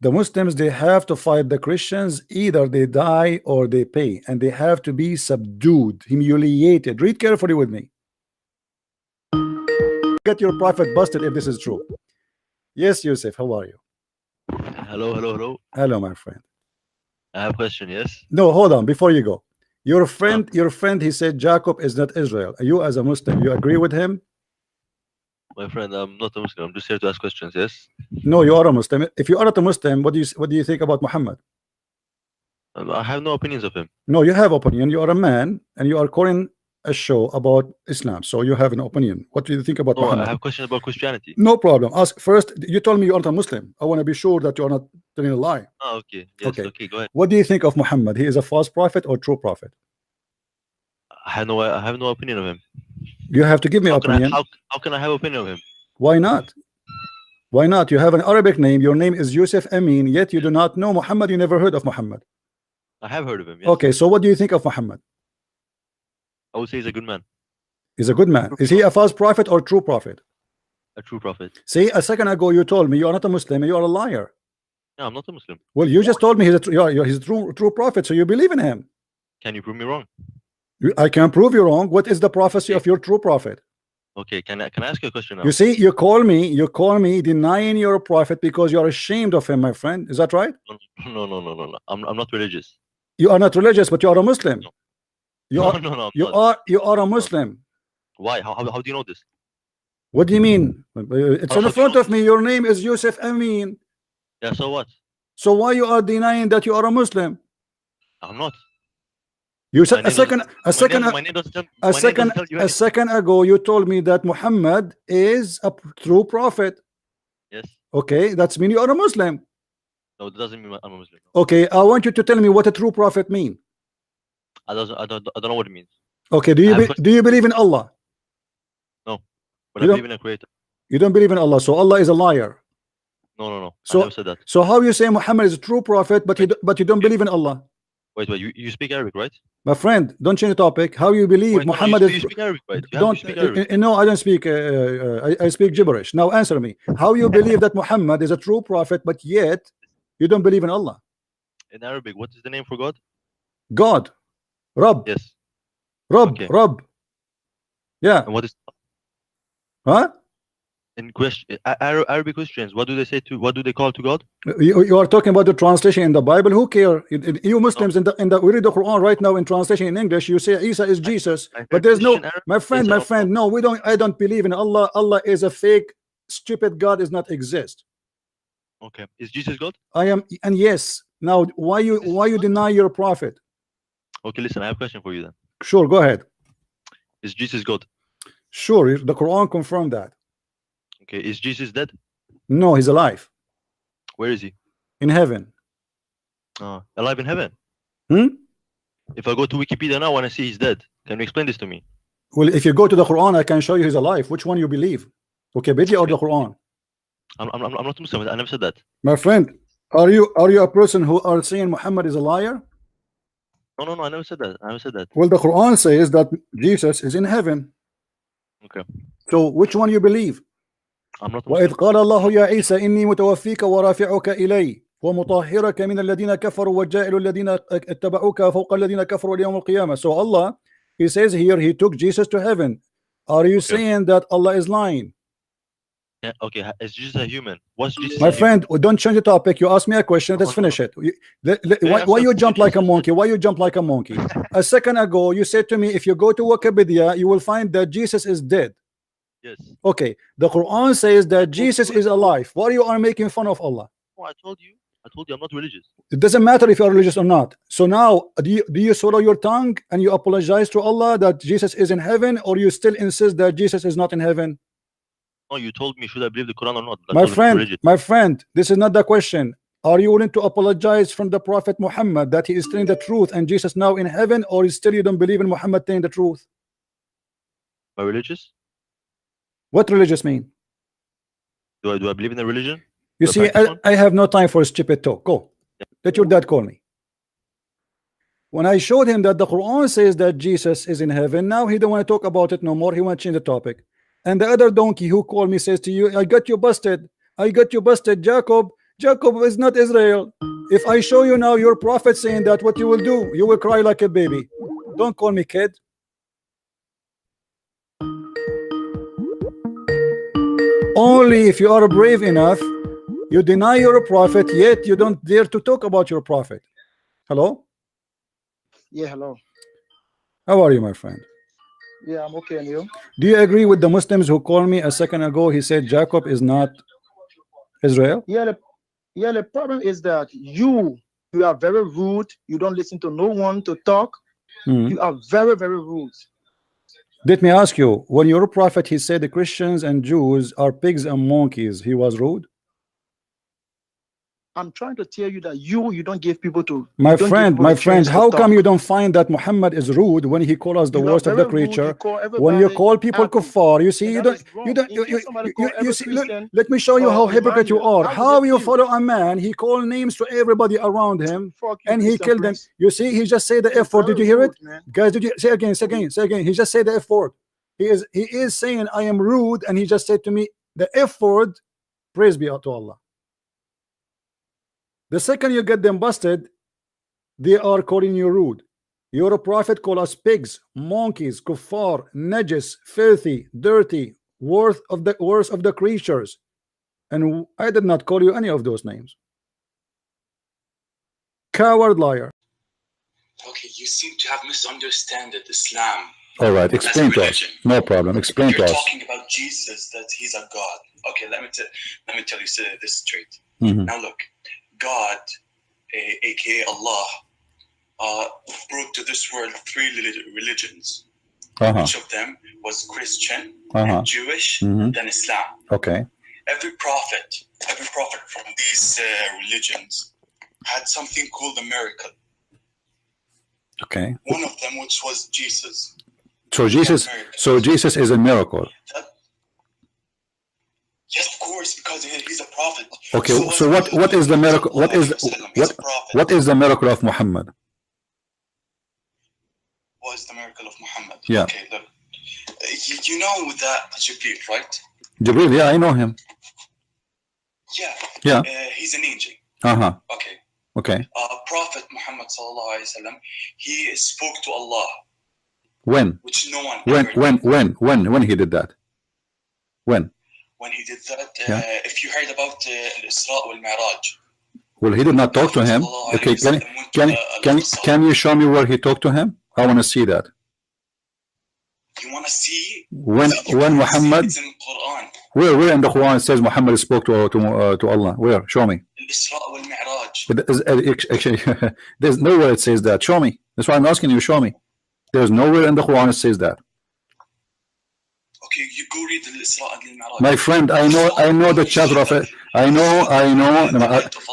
Speaker 1: The Muslims, they have to fight the Christians. Either they die or they pay, and they have to be subdued, humiliated. Read carefully with me. Get your prophet busted if this is true. Yes, Yusuf, how are you? Hello, my friend.
Speaker 5: I have a question. Yes.
Speaker 1: No, hold on. Before you go, your friend, he said Jacob is not Israel. You as a Muslim, you agree with him?
Speaker 5: My friend, I'm not a Muslim. I'm just here to ask questions. Yes.
Speaker 1: No, you are a Muslim. If you are not a Muslim, what do you think about Muhammad?
Speaker 5: I have no opinions of him.
Speaker 1: No, you have opinion. You are a man, and you are calling a show about Islam, so you have an opinion. What do you think about Muhammad?
Speaker 5: I have questions about Christianity.
Speaker 1: No problem. Ask first. You told me you are not a Muslim. I want to be sure that you are not telling a lie.
Speaker 5: Oh, okay. Yes, okay. Go ahead.
Speaker 1: What do you think of Muhammad? He is a false prophet or true prophet?
Speaker 5: I have no opinion of him.
Speaker 1: You have to give me opinion.
Speaker 5: How can I have opinion of him?
Speaker 1: Why not? Why not? You have an Arabic name. Your name is Yusuf Amin, yet you do not know Muhammad. You never heard of Muhammad.
Speaker 5: I have heard of him. Yes.
Speaker 1: Okay, so what do you think of Muhammad?
Speaker 5: I would say he's a good man.
Speaker 1: He's a good man. Is he a false prophet or true prophet?
Speaker 5: A true prophet.
Speaker 1: See, a second ago you told me you are not a Muslim and you are a liar.
Speaker 5: No, I'm not a Muslim.
Speaker 1: Well, you just told me he's a true prophet, so you believe in him.
Speaker 5: Can you prove me wrong?
Speaker 1: I can prove you wrong. What is the prophecy of your true prophet?
Speaker 5: Okay, can I ask you a question now?
Speaker 1: You see, you call me denying you're a prophet because you're ashamed of him, my friend. Is that right?
Speaker 5: No. I'm not religious.
Speaker 1: You are not religious, but you are a Muslim.
Speaker 5: No.
Speaker 1: You
Speaker 5: No,
Speaker 1: are,
Speaker 5: no, no, I'm
Speaker 1: you
Speaker 5: not.
Speaker 1: are a Muslim.
Speaker 5: Why? How do you know this?
Speaker 1: What do you mean? It's
Speaker 5: How
Speaker 1: in
Speaker 5: do
Speaker 1: front
Speaker 5: you
Speaker 1: of me. Your name is Yusuf Amin.
Speaker 5: Yeah, so what?
Speaker 1: So why you are denying that you are a Muslim?
Speaker 5: I'm not.
Speaker 1: You said
Speaker 5: My
Speaker 1: a second ago you told me that Muhammad is a true prophet.
Speaker 5: Yes.
Speaker 1: Okay, that's mean you are a Muslim.
Speaker 5: No, that doesn't mean I'm a Muslim.
Speaker 1: Okay, I want you to tell me what a true prophet mean.
Speaker 5: I don't know what it means.
Speaker 1: Okay, do you believe in Allah?
Speaker 5: No, but
Speaker 1: You
Speaker 5: I
Speaker 1: don't-
Speaker 5: believe in a creator.
Speaker 1: You don't believe in Allah, so Allah is a liar.
Speaker 5: No.
Speaker 1: So-
Speaker 5: I never said that.
Speaker 1: So how you say Muhammad is a true prophet, but you don't believe in Allah?
Speaker 5: Wait. You speak Arabic, right?
Speaker 1: My friend, don't change the topic. How you believe
Speaker 5: Wait, no,
Speaker 1: Muhammad
Speaker 5: you
Speaker 1: is?
Speaker 5: speak Arabic, right? You
Speaker 1: Don't.
Speaker 5: speak Arabic.
Speaker 1: No, I don't speak. I speak gibberish. Now answer me. How you believe that Muhammad is a true prophet, but yet you don't believe in Allah?
Speaker 5: In Arabic, what is the name for God?
Speaker 1: God, Rabb,
Speaker 5: Yes.
Speaker 1: Rabb,
Speaker 5: Okay.
Speaker 1: Rabb. Yeah.
Speaker 5: And what is
Speaker 1: Huh?
Speaker 5: in question? Arabic Christians, what do they say to? What do they call to God?
Speaker 1: You are talking about the translation in the Bible. Who care? You Muslims in the we read the Quran right now in translation in English. You say Isa is Jesus,
Speaker 5: I heard
Speaker 1: but there's no.
Speaker 5: Christian Arabic
Speaker 1: My friend,
Speaker 5: is
Speaker 1: my
Speaker 5: Allah.
Speaker 1: friend. No, we don't. I don't believe in Allah. Allah is a fake, stupid God. Does not exist.
Speaker 5: Okay. Is Jesus God?
Speaker 1: I am, and yes. Now, why you deny your prophet?
Speaker 5: Okay, listen. I have a question for you then.
Speaker 1: Sure, go ahead.
Speaker 5: Is Jesus God?
Speaker 1: Sure, the Quran confirmed that.
Speaker 5: Okay. Is Jesus dead?
Speaker 1: No, he's alive
Speaker 5: Where is he?
Speaker 1: in heaven.
Speaker 5: Alive in heaven.
Speaker 1: Hmm?
Speaker 5: If I go to Wikipedia now, I want to see he's dead. Can you explain this to me?
Speaker 1: Well, if you go to the Quran, I can show you he's alive. Which one you believe? Wikipedia or the Quran?
Speaker 5: I'm not Muslim. I never said that.
Speaker 1: My friend, are you a person who are saying Muhammad is a liar?
Speaker 5: No. I never said that. I never said that.
Speaker 1: Well, the Quran says that Jesus is in heaven.
Speaker 5: Okay.
Speaker 1: So which one you believe?
Speaker 5: I'm not
Speaker 1: وإذ
Speaker 5: Muslim.
Speaker 1: قال الله يا عيسى إني متوفيك ورافعك إلي ومطهرك من الذين كفروا وجائل الذين اتبعوك فوق الذين كفروا اليوم القيامة. So Allah, he says here, he took Jesus to heaven. Are you saying that Allah is lying?
Speaker 5: Yeah, okay. Is Jesus a human? What's Jesus?
Speaker 1: My
Speaker 5: a human?
Speaker 1: friend, don't change the topic. You asked me a question. Let's finish it. Why you jump like a monkey? Why you jump like a monkey? A second ago, you said to me, if you go to Wikipedia, you will find that Jesus is dead.
Speaker 5: Yes.
Speaker 1: Okay, the Quran says that Jesus is alive. Why you are making fun of Allah?
Speaker 5: Oh, I told you I'm not religious.
Speaker 1: It doesn't matter if you are religious or not. So now, do you swallow your tongue and you apologize to Allah that Jesus is in heaven, or you still insist that Jesus is not in heaven?
Speaker 5: No, you told me should I believe the Quran or not? I
Speaker 1: My
Speaker 5: told you I'm
Speaker 1: friend,
Speaker 5: religious.
Speaker 1: my friend, this is not the question. Are you willing to apologize from the Prophet Muhammad that he is telling the truth and Jesus now in heaven, or still you don't believe in Muhammad telling the truth?
Speaker 5: Am I religious?
Speaker 1: What religious mean?
Speaker 5: Do I believe in a religion?
Speaker 1: You
Speaker 5: Do I
Speaker 1: see,
Speaker 5: practice one?
Speaker 1: I have no time for stupid talk. Go. Let your dad call me. When I showed him that the Quran says that Jesus is in heaven, now he don't want to talk about it no more. He want to change the topic. And the other donkey who called me says to you, I got you busted. I got you busted, Jacob. Jacob is not Israel. If I show you now your prophet saying that, what you will do? You will cry like a baby. Don't call me kid. Only if you are brave enough, you deny your prophet, yet you don't dare to talk about your prophet. Hello?
Speaker 6: Yeah, hello.
Speaker 1: How are you, my friend?
Speaker 6: Yeah, I'm okay, and you?
Speaker 1: Do you agree with the Muslims who called me a second ago? He said Jacob is not Israel.
Speaker 6: Yeah, the problem is that you are very rude. You don't listen to no one to talk. You are very, very rude.
Speaker 1: Let me ask you, when your prophet, he said the Christians and Jews are pigs and monkeys, he was rude?
Speaker 6: I'm trying to tell you that you don't give people to.
Speaker 1: My
Speaker 6: you don't give
Speaker 1: friend,
Speaker 6: people
Speaker 1: my
Speaker 6: the
Speaker 1: friend,
Speaker 6: chance to
Speaker 1: how
Speaker 6: talk.
Speaker 1: come you don't find that Muhammad is rude when he calls us the
Speaker 6: You are
Speaker 1: worst of
Speaker 6: very
Speaker 1: the
Speaker 6: rude. You
Speaker 1: creature?
Speaker 6: call
Speaker 1: When you
Speaker 6: everybody
Speaker 1: call people
Speaker 6: ugly.
Speaker 1: kuffar, you see,
Speaker 6: And
Speaker 1: you
Speaker 6: that
Speaker 1: don't,
Speaker 6: is wrong.
Speaker 1: you don't,
Speaker 6: If somebody call
Speaker 1: you
Speaker 6: every
Speaker 1: see,
Speaker 6: Christian
Speaker 1: let me show you how hypocrite you are.
Speaker 6: Emmanuel,
Speaker 1: How
Speaker 6: would
Speaker 1: you
Speaker 6: it
Speaker 1: follow a man, he called names to everybody around him,
Speaker 6: Fuck you,
Speaker 1: and he
Speaker 6: Christian
Speaker 1: killed them.
Speaker 6: Prince.
Speaker 1: You see, he just said the
Speaker 6: You're
Speaker 1: F word. Did you
Speaker 6: very
Speaker 1: hear it?
Speaker 6: rude, man.
Speaker 1: Guys, did you say again, say again, say again? He just said the F word. He is saying I am rude, and he just said to me the F word. Praise be to Allah. The second you get them busted, they are calling you rude. Your prophet call us pigs, monkeys, kuffar, najis, filthy, dirty, worst of the creatures, and I did not call you any of those names. Coward, liar.
Speaker 7: Okay, you seem to have misunderstood Islam.
Speaker 1: All right, explain to us. No problem. Explain to us.
Speaker 7: You're talking about Jesus, that he's a God. Okay, let me tell you this straight. Now look, God, aka Allah, brought to this world 3 religions. Each of them was Christian, and Jewish, then Islam.
Speaker 1: Okay.
Speaker 7: Every prophet from these religions had something called a miracle.
Speaker 1: Okay.
Speaker 7: One of them, which was Jesus.
Speaker 1: So Jesus is a miracle.
Speaker 7: Yes, of course, because he's a prophet.
Speaker 1: Okay. So what is the miracle? What is the miracle of Muhammad?
Speaker 7: What is the miracle of Muhammad?
Speaker 1: Yeah.
Speaker 7: Okay, look. You know that Jibreel, right?
Speaker 1: Jibreel, yeah, I know him.
Speaker 7: Yeah.
Speaker 1: Yeah.
Speaker 7: He's an angel. Okay.
Speaker 1: Okay.
Speaker 7: Prophet Muhammad sallallahu alaihi wasallam, he spoke to Allah.
Speaker 1: When?
Speaker 7: Which no one.
Speaker 1: When he did that? When?
Speaker 7: When he did that, if you heard about Isra wal Mi'raj.
Speaker 1: Well, he did not talk to him. Okay, can you show me where he talked to him? I want to see that.
Speaker 7: You want to see?
Speaker 1: When Muhammad?
Speaker 7: It's in Quran.
Speaker 1: Where in the Quran it says Muhammad spoke to Allah? Where? Show me.
Speaker 7: Isra wal Mi'raj.
Speaker 1: Actually, there's nowhere it says that. Show me. That's why I'm asking you. Show me. There's nowhere in the Quran it says that.
Speaker 7: Okay, you go read the Isra wal Mi'raj.
Speaker 1: My friend, I know the chapter of it. I know.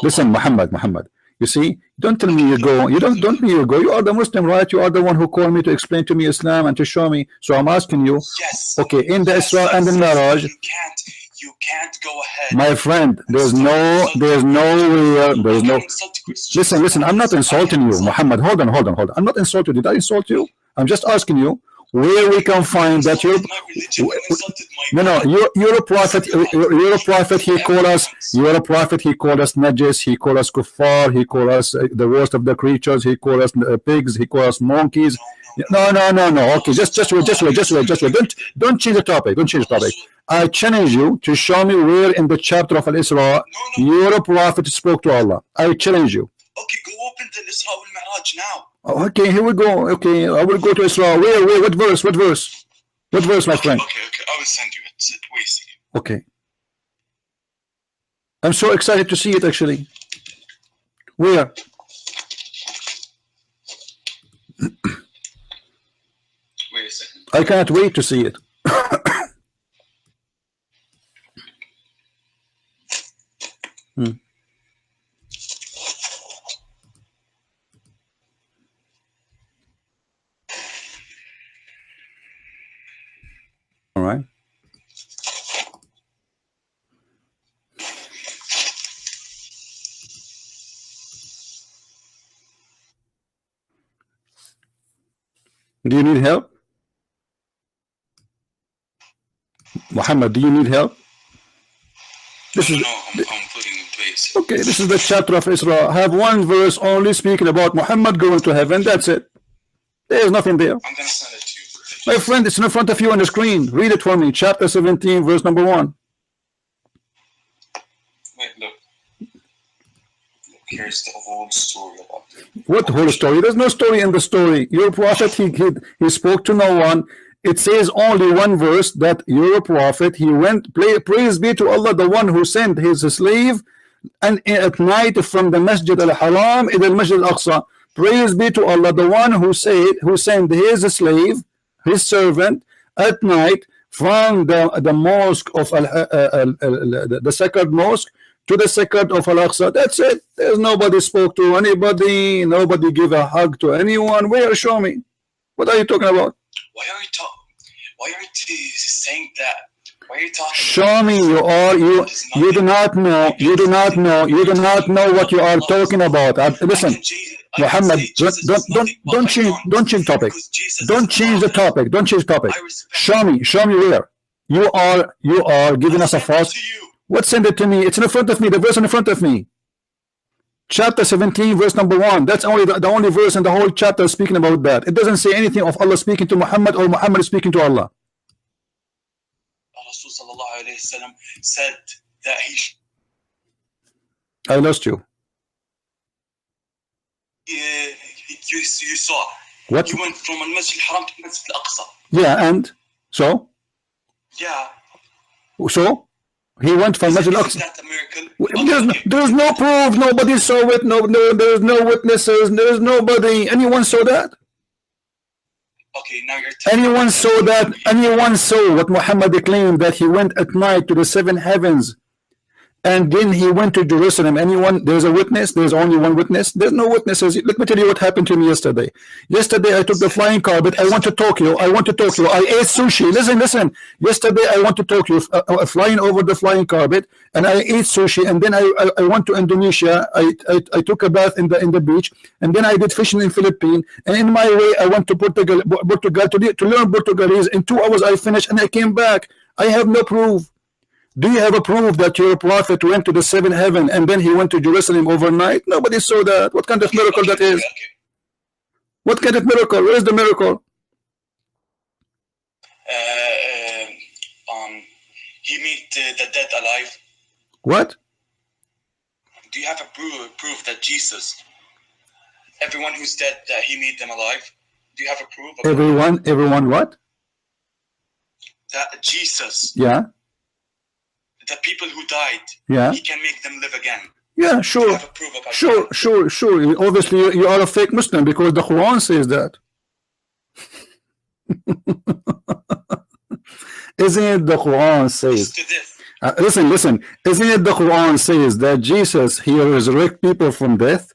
Speaker 1: Listen, Muhammad. You see, don't tell me you go. You don't me you go. You are the Muslim, right? You are the one who called me to explain to me Islam and to show me. So I'm asking you.
Speaker 7: Yes.
Speaker 1: Okay, in the Isra and the Mi'raj.
Speaker 7: You can't go ahead.
Speaker 1: My friend, there's no. Listen. I'm not insulting you, Muhammad. Hold on. I'm not insulting you. Did I insult you? I'm just asking you where we can find that you're you're a prophet. You're a prophet. He called us. You're a prophet. He called us najis. He called us kuffar. He called us the worst of the creatures. He called us pigs. He called us monkeys. No. Okay, just wait. Don't change the topic. I challenge you to show me where in the chapter of Al-Isra your prophet spoke to Allah. I challenge you.
Speaker 7: Okay, go open the Isra wal Mi'raj now.
Speaker 1: Okay, here we go. Okay, I will go to Isra. Where? What verse? What verse, my friend?
Speaker 7: Okay. I will send you it. Wait a second.
Speaker 1: Okay. I'm so excited to see it actually. Where?
Speaker 7: Wait a second.
Speaker 1: I cannot wait to see it. All right. Do you need help? Muhammad, do you need help? This is
Speaker 7: I'm putting in place.
Speaker 1: okay. This is the chapter of Isra. I have one verse only speaking about Muhammad going to heaven. That's it. There is nothing there.
Speaker 7: I'm gonna send it to you.
Speaker 1: My friend, it's in front of you on the screen. Read it for me. Chapter 17, verse number 1.
Speaker 7: Wait, look. Here's the whole story about it.
Speaker 1: What whole story? There's no story in the story. Your prophet, he spoke to no one. It says only one verse that your prophet, he went, praise be to Allah, the one who sent his slave and at night from the Masjid al-Haram to the Masjid al-Aqsa. Praise be to Allah, the one who sent his slave, his servant, at night from the mosque of the sacred mosque to the sacred of Al-Aqsa. That's it. There's nobody spoke to anybody. Nobody give a hug to anyone. Where? Show me. What are you talking about?
Speaker 7: Why are you saying that? Why are you talking?
Speaker 1: Show me. You do not know. You do not know what you are talking about. Listen. Muhammad, don't change topic. Don't change the topic. Don't change topic. Show me where you are giving us a false. What? Send it to me. It's in front of me. The verse in front of me. Chapter 17, verse number 1. That's only the only verse in the whole chapter speaking about that. It doesn't say anything of Allah speaking to Muhammad or Muhammad speaking to Allah.
Speaker 7: Rasul sallallahu alayhi wasallam said that
Speaker 1: I lost you.
Speaker 7: You saw
Speaker 1: what?
Speaker 7: You went from al-Masjid al-Haram to Masjid al-Aqsa.
Speaker 1: Yeah, and so?
Speaker 7: Yeah.
Speaker 1: So? He went from Masjid al-Aqsa. There's no proof. Nobody saw it. No, there's no witnesses. There's nobody. Anyone saw that?
Speaker 7: Okay, now you're
Speaker 1: anyone saw that? Anyone saw what Muhammad claimed, that he went at night to the 7 heavens and then he went to Jerusalem? Anyone? There's a witness? There's only one witness? There's no witnesses. Let me tell you what happened to me yesterday. Yesterday I took the flying carpet. I went to Tokyo. I ate sushi. Listen. Yesterday I went to Tokyo, flying over the flying carpet, and I ate sushi. And then I went to Indonesia. I took a bath in the beach, and then I did fishing in Philippines. And in my way I went to Portugal to learn Portuguese. In 2 hours I finished, and I came back. I have no proof. Do you have a proof that your prophet went to the 7th heaven and then he went to Jerusalem overnight? Nobody saw that. What kind of miracle that is? What kind of miracle? Where is the miracle?
Speaker 7: He made the dead alive.
Speaker 1: What?
Speaker 7: Do you have a proof that Jesus, everyone who's dead, that he made them alive? Do you have a proof?
Speaker 1: Everyone what?
Speaker 7: That Jesus.
Speaker 1: Yeah.
Speaker 7: The people who died,
Speaker 1: yeah,
Speaker 7: he can make them live again.
Speaker 1: Yeah, sure. Sure. Obviously, you are a fake Muslim because the Quran says that. Isn't it the Quran says? Listen. Isn't it the Quran says that Jesus, he resurrect people from death?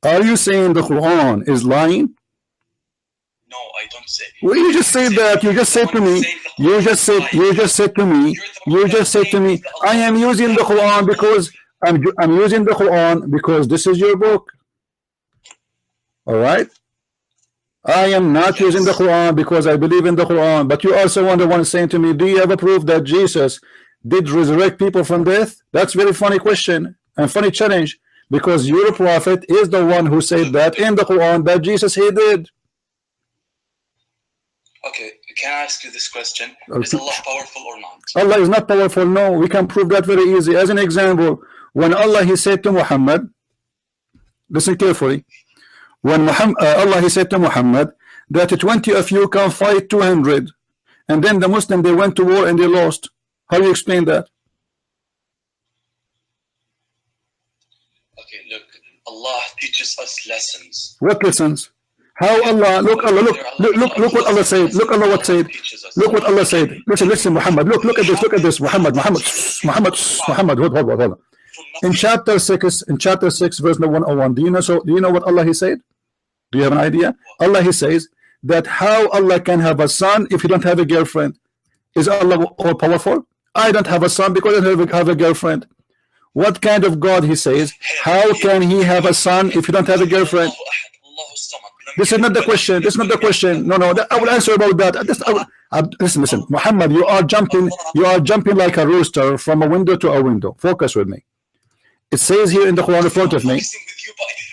Speaker 1: Are you saying the Quran is lying?
Speaker 7: No, I don't say.
Speaker 1: Well, you just said that. You just said to me. You just said to me. I am using the Quran because I'm using the Quran because this is your book. All right. I am not using the Quran because I believe in the Quran. But you also are the one saying to me, do you have a proof that Jesus did resurrect people from death? That's a very funny question and funny challenge, because your prophet is the one who said that in the Quran that Jesus he did.
Speaker 7: Okay, can I ask you this question? Is Allah powerful or not?
Speaker 1: Allah is not powerful. No, we can prove that very easy. As an example, when Allah he said to Muhammad, listen carefully. When Allah he said to Muhammad that 20 of you can fight 200, and then the Muslim they went to war and they lost. How do you explain that?
Speaker 7: Okay, look, Allah teaches us lessons.
Speaker 1: What lessons? How Allah, look what Allah said. Look Allah what said. Look what Allah said. Listen, Muhammad. Look at this. Muhammad. Hold on. In chapter 6, verse 101. Do you know what Allah he said? Do you have an idea? Allah he says that how Allah can have a son if he don't have a girlfriend. Is Allah all powerful? I don't have a son because I don't have a girlfriend. What kind of God he says? How can he have a son if he don't have a girlfriend? This is not the question. This is not the question. No. I will answer about that. Listen. Muhammad, you are jumping like a rooster from a window to a window. Focus with me. It says here in the Quran in front of me.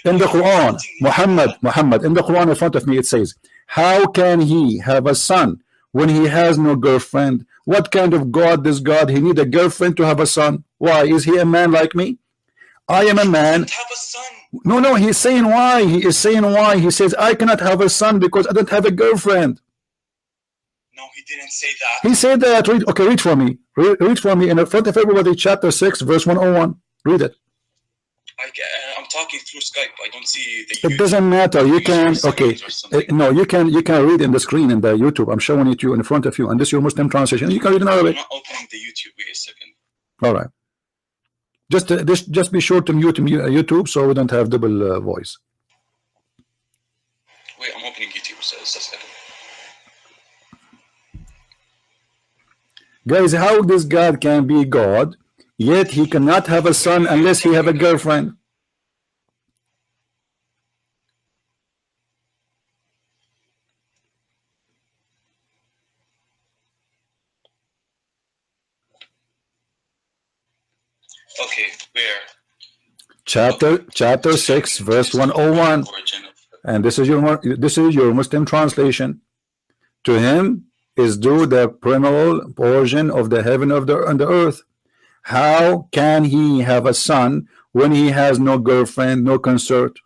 Speaker 1: In the Quran, Muhammad, in the Quran in front of me, it says, how can he have a son when he has no girlfriend? What kind of God is God? He need a girlfriend to have a son. Why? Is he a man like me? I am a man. No, he's saying why. He is saying why. He says, I cannot have a son because I don't have a girlfriend.
Speaker 7: No, he didn't say that.
Speaker 1: He said that. Read for me. Read for me in front of everybody, chapter 6, verse 101. Read it.
Speaker 7: I'm talking through Skype. I don't see the YouTube.
Speaker 1: It doesn't matter. You can, no, you can read in the screen in the YouTube. I'm showing it to you in front of you, and this is your Muslim translation. You can read in Arabic.
Speaker 7: I'm not opening the YouTube. Wait a second.
Speaker 1: All right. Just be sure to mute YouTube so we don't have double voice.
Speaker 7: Wait, I'm opening YouTube. So it's a second.
Speaker 1: Guys, how this God can be God, yet he cannot have a son unless he have a girlfriend?
Speaker 7: Where?
Speaker 1: Chapter 6, verse 101. And this is your Muslim translation. To him is due the primal portion of the heaven and the earth. How can he have a son when he has no girlfriend, no consort?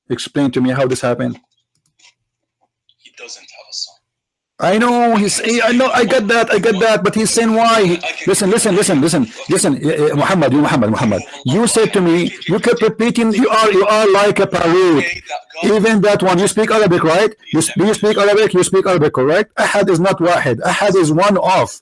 Speaker 1: Explain to me how this happened.
Speaker 7: He doesn't have a son.
Speaker 1: I know I know, I get that, but he's saying why. Listen, Muhammad, you said to me, you kept repeating, you are like a parrot. Even that one, you speak Arabic, right? Do you speak Arabic? You speak Arabic, correct? Ahad is not wahid. Ahad is one off.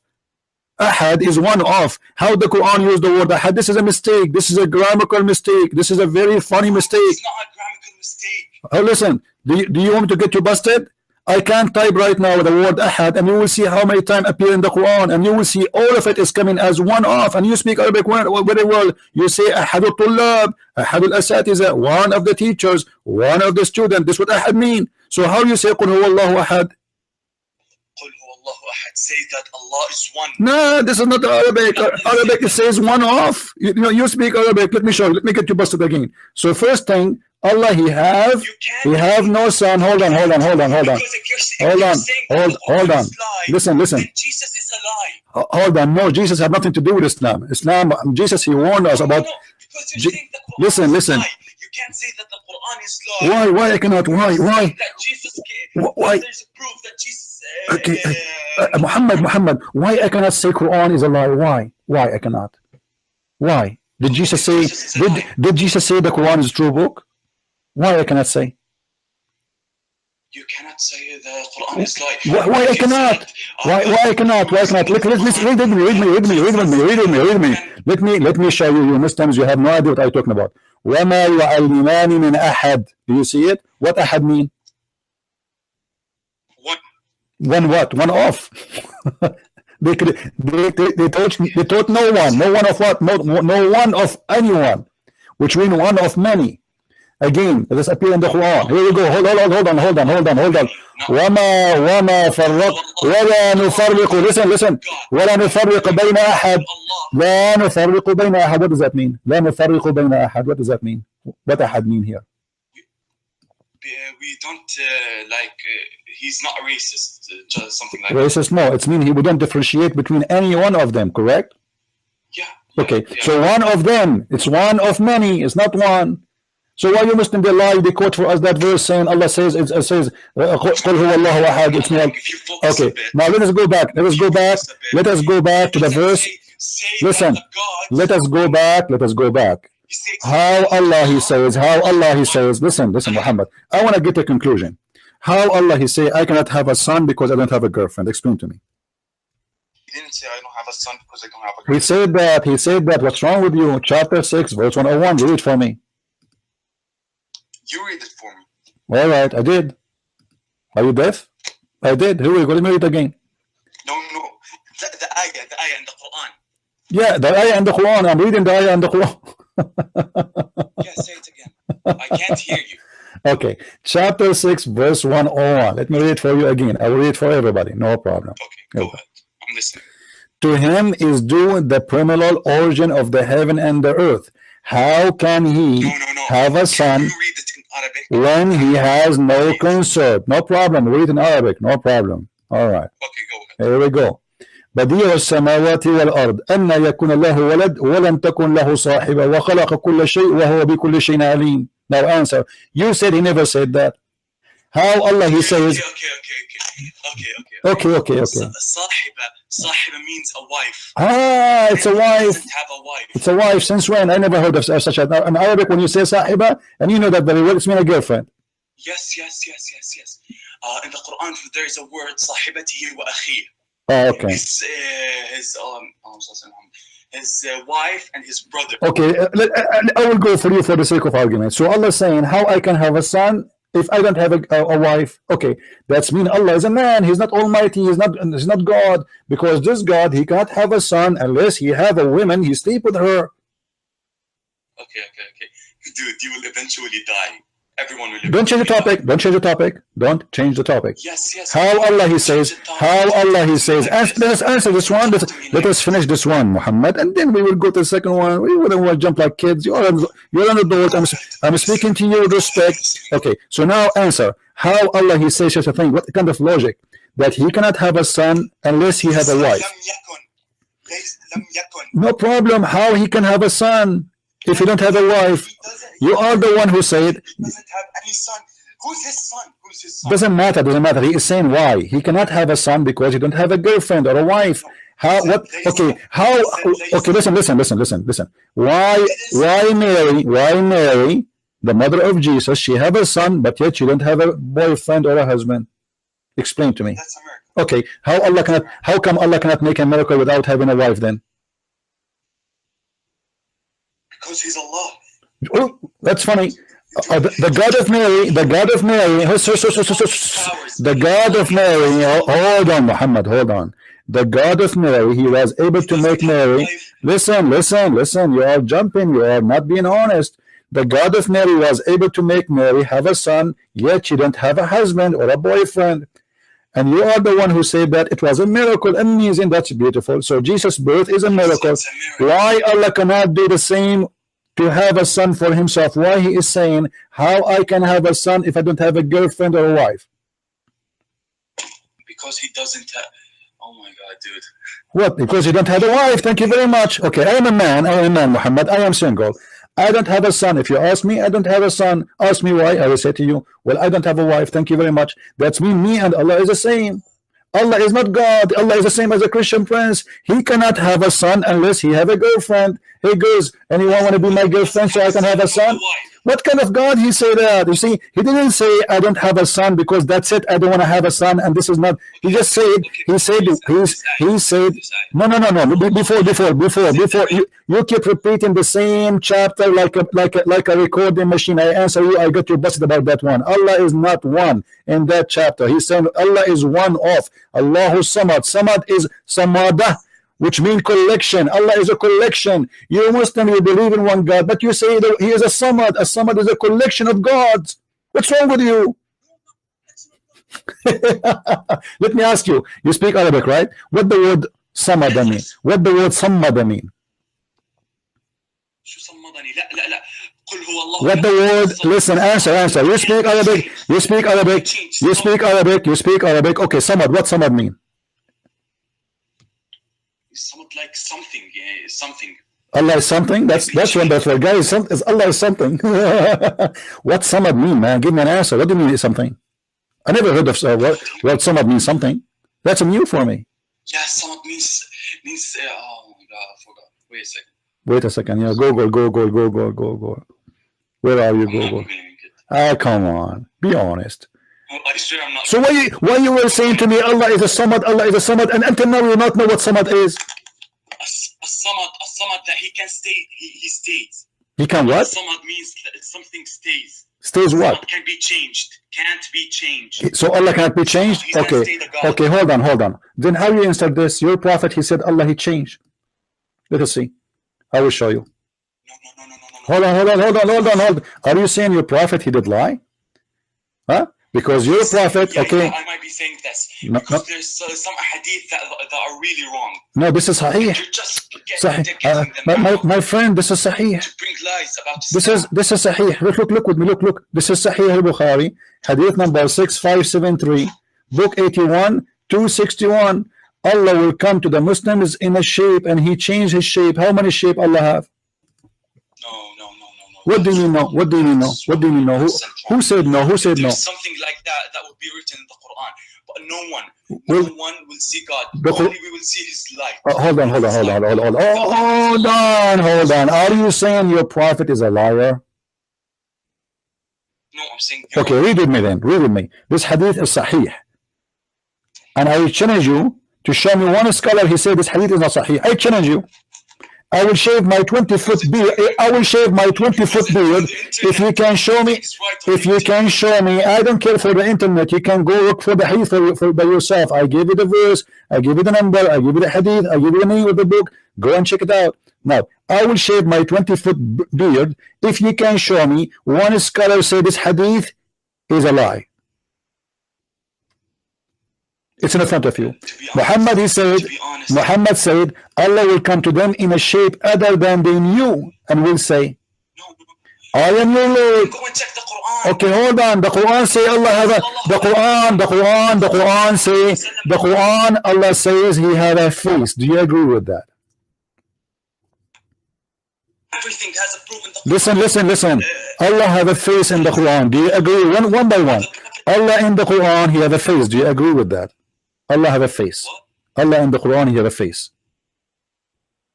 Speaker 1: Ahad is one off. How the Quran used the word ahad? This is a mistake. This is a grammatical mistake. This is a very funny mistake.
Speaker 7: It's not a grammatical mistake.
Speaker 1: Oh, listen, do you want me to get you busted? I can't type right now the word ahad, and you will see how many times appear in the Quran, and you will see all of it is coming as one off. And you speak Arabic very well. You say ahadul tullab, ahadul asatiza, one of the teachers, one of the students. This is what ahad mean. So how you say qul huwallahu ahad?
Speaker 7: Say that Allah is one.
Speaker 1: No, this is not Arabic. Arabic, it says one off. You speak Arabic. Let me show you. Let me get you busted again. So first thing, Allah, he have no son. Hold on. Listen.
Speaker 7: Jesus is a lie.
Speaker 1: Hold on. No, Jesus had nothing to do with Islam. Jesus, he warned us about. Listen.
Speaker 7: You can't say that the Quran is lie.
Speaker 1: Why I cannot? Why?
Speaker 7: That Jesus,
Speaker 1: why?
Speaker 7: There's a proof that Jesus.
Speaker 1: Okay, Muhammad, why I cannot say Quran is a lie? Why I cannot? Why? Did Jesus say? Did Jesus say the Quran is a true book? Why I cannot say?
Speaker 7: You cannot say the Quran is lie.
Speaker 1: Why I cannot? Why I cannot? Read me. Let me show you. You Muslims, you have no idea what I'm talking about. وَمَا يُعَلِّمَانِ مِنْ أَحَدٍ. Do you see it? What ahad mean? One what? One off. they taught no one of what? No one of anyone, which means one of many. Again, this appear in the Quran. Here we go. Hold on. وما فرق ولا نفرق. Listen. ولا نفرق بين أحد. لا نفرق بين أحد. What does that mean? لا نفرق بين أحد. What does that mean? What ahad mean here?
Speaker 7: We don't he's not a racist, just something like
Speaker 1: racist that. No, it's mean we don't differentiate between any one of them, correct?
Speaker 7: Yeah.
Speaker 1: Okay, yeah. So one of them, it's one of many, it's not one. So why you Muslim they lie, they quote for us that verse saying Allah says it says قُلْ هُوَ اللَّهُ أَحَدٌ. It's not. Okay, now let us go back to the verse. Listen, let us go back. How Allah he says, listen, Muhammad, I want to get a conclusion. How Allah he say I cannot have a son because I don't have a girlfriend? Explain to me.
Speaker 7: He didn't say I don't have a son because I don't have a girlfriend.
Speaker 1: He said that. What's wrong with you? Chapter 6, verse 101. Read it for me.
Speaker 7: You read it for me.
Speaker 1: All right, I did. Are you deaf? I did. Here we go. Let me read it again.
Speaker 7: No. The ayah in the Quran.
Speaker 1: Yeah, the ayah in the Quran. I'm reading the ayah in the Quran.
Speaker 7: Yeah, say it again. I can't hear you.
Speaker 1: Okay, chapter 6, verse 101. Let me read it for you again. I will read it for everybody. No problem.
Speaker 7: Okay, go ahead. I'm listening.
Speaker 1: To him is due the primal origin of the heaven and the earth. How can he have a son when he has no consort? No problem. Read in Arabic. No problem. All right.
Speaker 7: Okay, go ahead.
Speaker 1: Here we go. بديع السماوات والأرض أن يكون له ولد ولم تكن له صاحبة وخلق كل شيء وهو بكل شيء عليم. Now answer. You said he never said that. How Allah he says. Okay.
Speaker 7: Sahiba means a wife.
Speaker 1: It's a wife.
Speaker 7: Have a wife.
Speaker 1: It's a wife. Since when? I never heard of such a. Now in Arabic, when you say sahiba, and you know that very well, it's mean a girlfriend.
Speaker 7: Yes. In the Quran, there is a word sahibatihi wa akhi.
Speaker 1: Oh, okay.
Speaker 7: His wife and his brother.
Speaker 1: Okay, I will go for you for the sake of argument. So Allah is saying, how I can have a son if I don't have a wife? Okay, that's mean Allah is a man. He's not almighty. He's not God. Because this God, he cannot have a son unless he have a woman. He sleep with her.
Speaker 7: Okay. Dude, you will eventually die. everyone will live.
Speaker 1: Don't change the topic. Don't change the topic. Don't change the topic.
Speaker 7: Yes, yes.
Speaker 1: How Allah he says. How Allah he says. Let's answer this one. Let us finish this one, Muhammad, and then we will go to the second one. We wouldn't jump like kids. You're an adult. I'm speaking to you with respect. Okay. So now answer. How Allah he says such a thing? What kind of logic? That he cannot have a son unless he has a wife. No problem. How he can have a son if he don't have a wife? You are the one who said.
Speaker 7: He doesn't have any son. Who's his son? Who's his son?
Speaker 1: Doesn't matter. Doesn't matter. He is saying why he cannot have a son because he don't have a girlfriend or a wife. How? What? Okay. How? Okay. Listen. Why Mary? Why Mary, the mother of Jesus? She have a son, but yet she don't have a boyfriend or a husband. Explain to me.
Speaker 7: That's a miracle.
Speaker 1: Okay. How come Allah cannot make a miracle without having a wife then?
Speaker 7: Because he's Allah.
Speaker 1: Oh, that's funny. The God of Mary, the God of Mary, hold on, Muhammad, hold on. The God of Mary, he was able to make Mary. Listen, you are jumping, you are not being honest. The God of Mary was able to make Mary have a son, yet she didn't have a husband or a boyfriend. And you are the one who said that it was a miracle. Amazing, that's beautiful. So Jesus' birth is a miracle. Why Allah cannot do the same to have a son for himself? Why he is saying, how I can have a son if I don't have a girlfriend or a wife?
Speaker 7: Because he doesn't have. Oh my God, dude.
Speaker 1: What? Because you don't have a wife? Thank you very much. Okay, I am a man, Muhammad. I am single. I don't have a son. If you ask me, I don't have a son. Ask me why. I will say to you, well, I don't have a wife. Thank you very much. That's me and Allah is the same. Allah is not God. Allah is the same as a Christian prince. He cannot have a son unless he have a girlfriend. Hey girls, anyone want to be my girlfriend so I can have a son? What kind of God he say that? You see, he didn't say I don't have a son because that's it. I don't want to have a son, and this is not. He just said. He said. No. Before you keep repeating the same chapter like a recording machine. I answer you. I got you busted about that one. Allah is not one in that chapter. He's saying Allah is one of. Allahu Samad. Samad is Samada, which means collection. Allah is a collection. You're a Muslim, you believe in one God, but you say that he is a Samad. A Samad is a collection of gods. What's wrong with you? Let me ask you. You speak Arabic, right? What the word Samada mean? What the word Samada mean? What the word? Listen, answer. You speak Arabic. Okay, Samad. What Samad mean?
Speaker 7: Somewhat like something, yeah, something.
Speaker 1: Allah is something. That's wonderful, guys. Allah is something. What Samad mean, man? Give me an answer. What do you mean is something? I never heard of what Samad means something. That's new for me.
Speaker 7: Yeah, Samad means. Oh my God, I forgot.
Speaker 1: Wait a second. Yeah, go. Where are you, go? Ah, come on. Be honest.
Speaker 7: I swear I'm not.
Speaker 1: So why you were saying to me Allah is a Samad, and until now you not know what Samad is?
Speaker 7: A Samad that he can stay. He stays.
Speaker 1: He can what?
Speaker 7: Samad means that something stays.
Speaker 1: Stays what?
Speaker 7: Samad can be changed. Can't be changed.
Speaker 1: So Allah cannot be changed? Okay, hold on. Then how you insert this? Your prophet, he said Allah he changed. Let us see. I will show you.
Speaker 7: No.
Speaker 1: Hold on. Are you saying your prophet he did lie? Huh? Because your prophet, okay.
Speaker 7: I might be saying this because there's some hadith that are really wrong.
Speaker 1: No, this is Sahih.
Speaker 7: You're just getting
Speaker 1: my friend, this is Sahih.
Speaker 7: to bring lies about
Speaker 1: This is Sahih. Look with me. Look. This is Sahih al-Bukhari, hadith number 6573, book 81, 261. Allah will come to the Muslims in a shape, and he changed his shape. How many shape Allah have?
Speaker 7: No.
Speaker 1: What do you mean no? What do you mean no? Who said no?
Speaker 7: There's something like that would be written in the Quran, but no one will see God. Only we will see his light.
Speaker 1: Hold on. Are you saying your prophet is a liar?
Speaker 7: No, I'm saying.
Speaker 1: Okay, read with me. This hadith is Sahih, and I challenge you to show me one scholar he said this hadith is not Sahih. I challenge you. I will shave my 20-foot beard. If you can show me. I don't care for the internet. You can go look for the hadith by yourself. I give you the verse. I give you the number. I give you the hadith. I give you the name of the book. Go and check it out. Now, I will shave my 20-foot beard if you can show me one scholar say this hadith is a lie. It's in front of you. Muhammad, he said, Muhammad said, Allah will come to them in a shape other than they knew and will say, I am your Lord.
Speaker 7: Go and check the Quran.
Speaker 1: Okay, hold on. The Quran say Allah have a, the Quran say, the Quran, Allah says he had a face. Do you agree with that?
Speaker 7: Everything has a proof in the Quran.
Speaker 1: Listen. Allah have a face in the Quran. Do you agree? One by one. Allah in the Quran, he have a face. Do you agree with that? Allah have a face. Allah in the Quran, he have a face.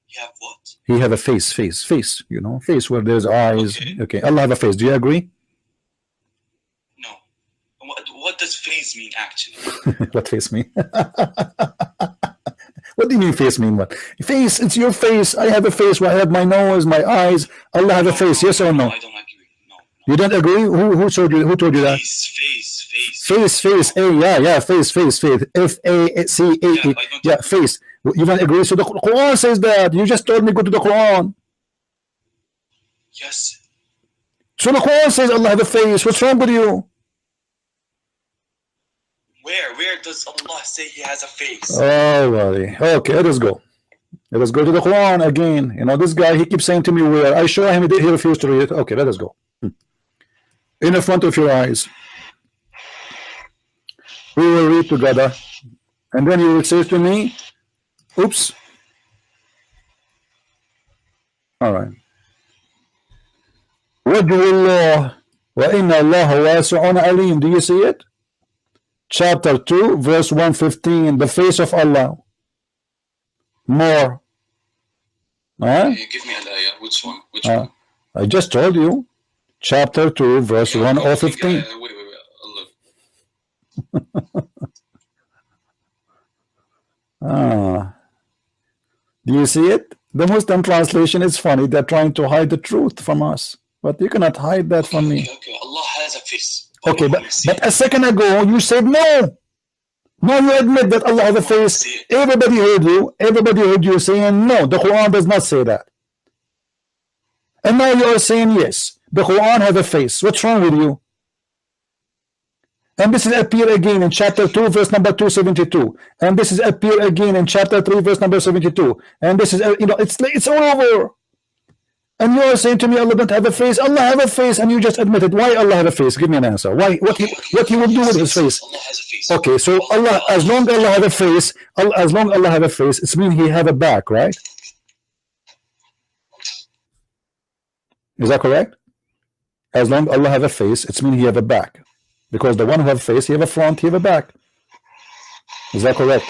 Speaker 7: You have what?
Speaker 1: He have a face, you know, face where there's eyes. Okay, Allah have a face. Do you agree?
Speaker 7: No. What does face mean actually?
Speaker 1: What face mean? What do you mean face mean? What? Face, it's your face. I have a face where I have my nose, my eyes. Allah have a face, yes or no?
Speaker 7: I don't agree. No.
Speaker 1: You don't agree? Who told you that? Face. Yeah, face. F-A-C-A-E. Yeah, face. You don't agree? So the Quran says that. You just told me go to the Quran.
Speaker 7: Yes.
Speaker 1: So the Quran says Allah have a face. What's wrong with you?
Speaker 7: Where does Allah say he has a face?
Speaker 1: Oh, buddy. Okay, let us go. Let us go to the Quran again. You know, this guy, he keeps saying to me where. I show him he refused to read it. Okay, let us go. In the front of your eyes. We will read together. And then you will say to me, oops. All right. وَجْهُ اللَّهِ وَإِنَّ اللَّهَ وَاسِعٌ عَلِيمٌ. Do you see it? Chapter 2, verse 115. The face of Allah. More.
Speaker 7: You give me an ayah. Which one? One?
Speaker 1: I just told you. Chapter 2, verse 115.
Speaker 7: Wait.
Speaker 1: Do you see it? The Muslim translation is funny. They're trying to hide the truth from us, but you cannot hide that from me.
Speaker 7: Okay. Allah has a face.
Speaker 1: Okay, but a second ago you said no. Now you admit that Allah has a face. Everybody heard you saying no. The Quran does not say that. And now you are saying yes. The Quran has a face. What's wrong with you? And this is appear again in chapter 2, verse number 272. And this is appear again in chapter 3, verse number 72. And this is, you know, it's all over. And you are saying to me, Allah don't have a face. Allah have a face, and you just admitted. Why Allah have a face? Give me an answer. Why? What he will do with his face?
Speaker 7: Allah has a face.
Speaker 1: Okay, so Allah, as long as Allah have a face, as long as Allah have a face, it means he have a back, right? Is that correct? As long as Allah have a face, it means he have a back. Because the one who have a face, he have a front, he have a back. Is that correct?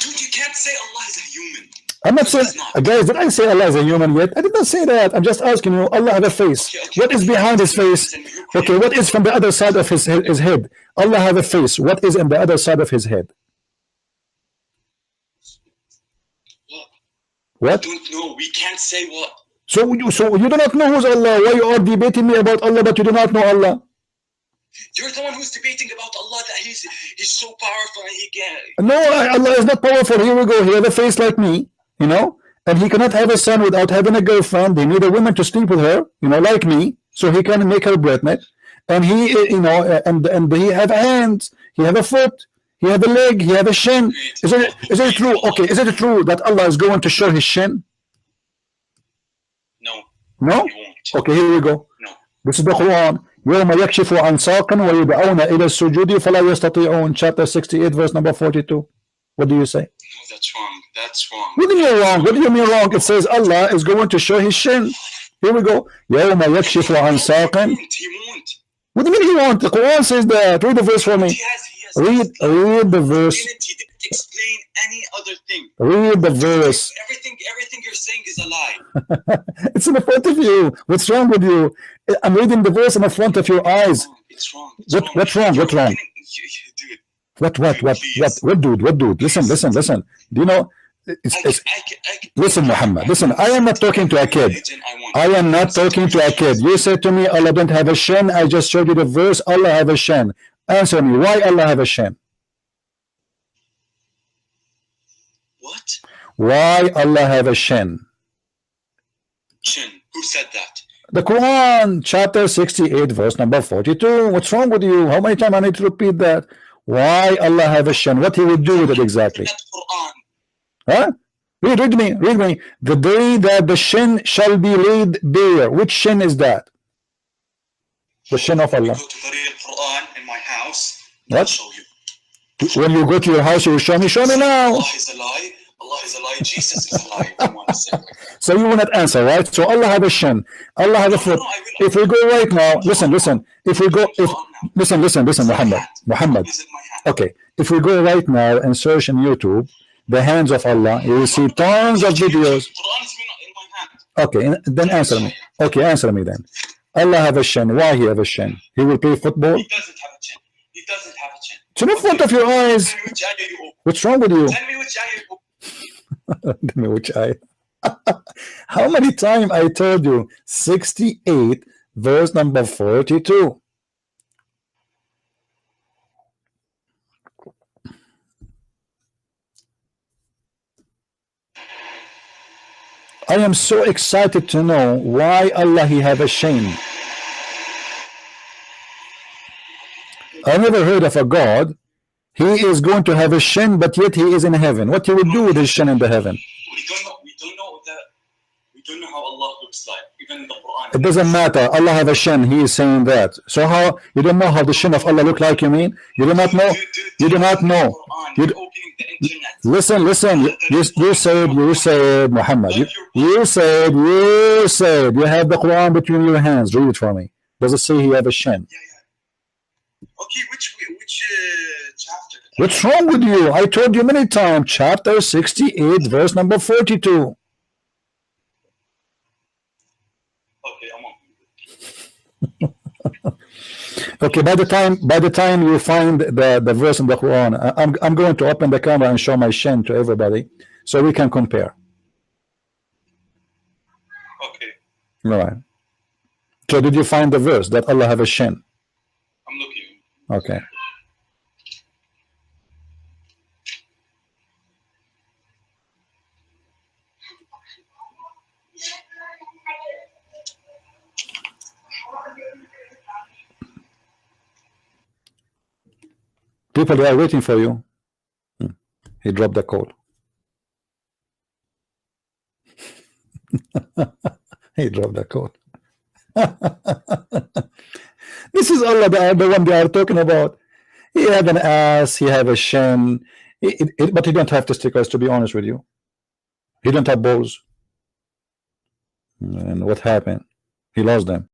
Speaker 7: Dude, you can't say Allah is a human.
Speaker 1: I'm not saying, guys, did I say Allah is a human yet? I did not say that. I'm just asking you, Allah have a face.
Speaker 7: Okay,
Speaker 1: what is behind his face? Okay, what is from the other side of his head? Allah have a face. What is in the other side of his head? What?
Speaker 7: I don't know. We can't say what.
Speaker 1: So you do not know who's Allah. Why you are debating me about Allah, but you do not know Allah?
Speaker 7: You're the one who's debating about Allah, that he's so powerful and he can.
Speaker 1: No, Allah is not powerful. Here we go. He have a face like me, you know, and he cannot have a son without having a girlfriend. They need a woman to sleep with her, you know, like me, so he can make her pregnant. And he, you know, and he have hands, he have a foot, he have a leg, he have a shin. Is it true? Okay, is it true that Allah is going to show his shin?
Speaker 7: No.
Speaker 1: No?
Speaker 7: He won't.
Speaker 1: Okay, here we go.
Speaker 7: No.
Speaker 1: This is the Quran. يوم يكشف عن ساق ويدعون إلى السجود فلا يستطيعون. Chapter 68, verse number 42. What do you say?
Speaker 7: No, that's wrong. That's wrong.
Speaker 1: What do you mean wrong? What do you mean wrong? It says Allah is going to show his shin. Here we go. يوم يكشف عن ساق.
Speaker 7: He won't.
Speaker 1: What do you mean he won't? The Quran says that. Read the verse for me.
Speaker 7: He has
Speaker 1: Read the verse.
Speaker 7: He didn't explain any other thing.
Speaker 1: Read the verse.
Speaker 7: Everything you're saying is a lie.
Speaker 1: It's in the front of you. What's wrong with you? I'm reading the verse in the front of your eyes.
Speaker 7: It's wrong.
Speaker 1: What's wrong? What's wrong?
Speaker 7: Dude.
Speaker 1: What, dude? Listen. Do you know? Listen, Muhammad. Listen, I am not talking to a kid. I am not talking to a kid. You said to me, Allah don't have a shin. I just showed you the verse. Allah have a shin. Answer me. Why Allah have a shin?
Speaker 7: What?
Speaker 1: Why Allah have a shin?
Speaker 7: Shin. Who said that?
Speaker 1: The Quran, chapter 68, verse number 42. What's wrong with you? How many times I need to repeat that? Why Allah have a shin? What he would do with it exactly?
Speaker 7: Quran.
Speaker 1: Huh? Read me. The day that the shin shall be laid bare. Which shin is that? The shin of Allah.
Speaker 7: Go to the real Quran in my house.
Speaker 1: What?
Speaker 7: I'll show you.
Speaker 1: When you go to your house, you will show me. Show me now.
Speaker 7: Allah is a lie. Allah is a lie. Jesus is a lie. If you want to say.
Speaker 1: So you will not answer, right? So Allah have a shin. Allah have a foot. If we go right now, listen. If we go, listen, Muhammad. Okay. If we go right now and search in YouTube, the hands of Allah, you will see tons of videos. Okay, then answer me. Okay, answer me then. Allah have a shin. Why he have a shin? He will play football?
Speaker 7: He doesn't have a chin. He doesn't have a chin.
Speaker 1: It's in front of your eyes.
Speaker 7: Tell me which ayah you open.
Speaker 1: What's wrong with you?
Speaker 7: Tell me which ayah you open.
Speaker 1: Tell me which ayah. How many times I told you? 68, verse number 42. I am so excited to know why Allah he have a shin. I never heard of a God. He is going to have a shin, but yet he is in heaven. What he will do with his shin in the heaven?
Speaker 7: We don't know how Allah looks like. Even in the Quran.
Speaker 1: It doesn't matter. Allah have a shin. He is saying that. So how you don't know how the shin of Allah look like? You mean you do not know? You do not know. Listen. You said Muhammad. You said you have the Quran between your hands. Read it for me. Does it say he have a shin?
Speaker 7: Okay, which chapter?
Speaker 1: What's wrong with you? I told you many times. Chapter 68, verse number 42.
Speaker 7: Okay, I'm on.
Speaker 1: Okay, by the time you find the verse in the Quran, I'm going to open the camera and show my shin to everybody so we can compare.
Speaker 7: Okay.
Speaker 1: All right. So did you find the verse that Allah have a shin?
Speaker 7: I'm looking.
Speaker 1: Okay. People, they are waiting for you. He dropped the call. He dropped the call. This is Allah, the one they are talking about. He have an ass, he have a shin, but he don't have testicles, to be honest with you. He don't have balls. And what happened? He lost them.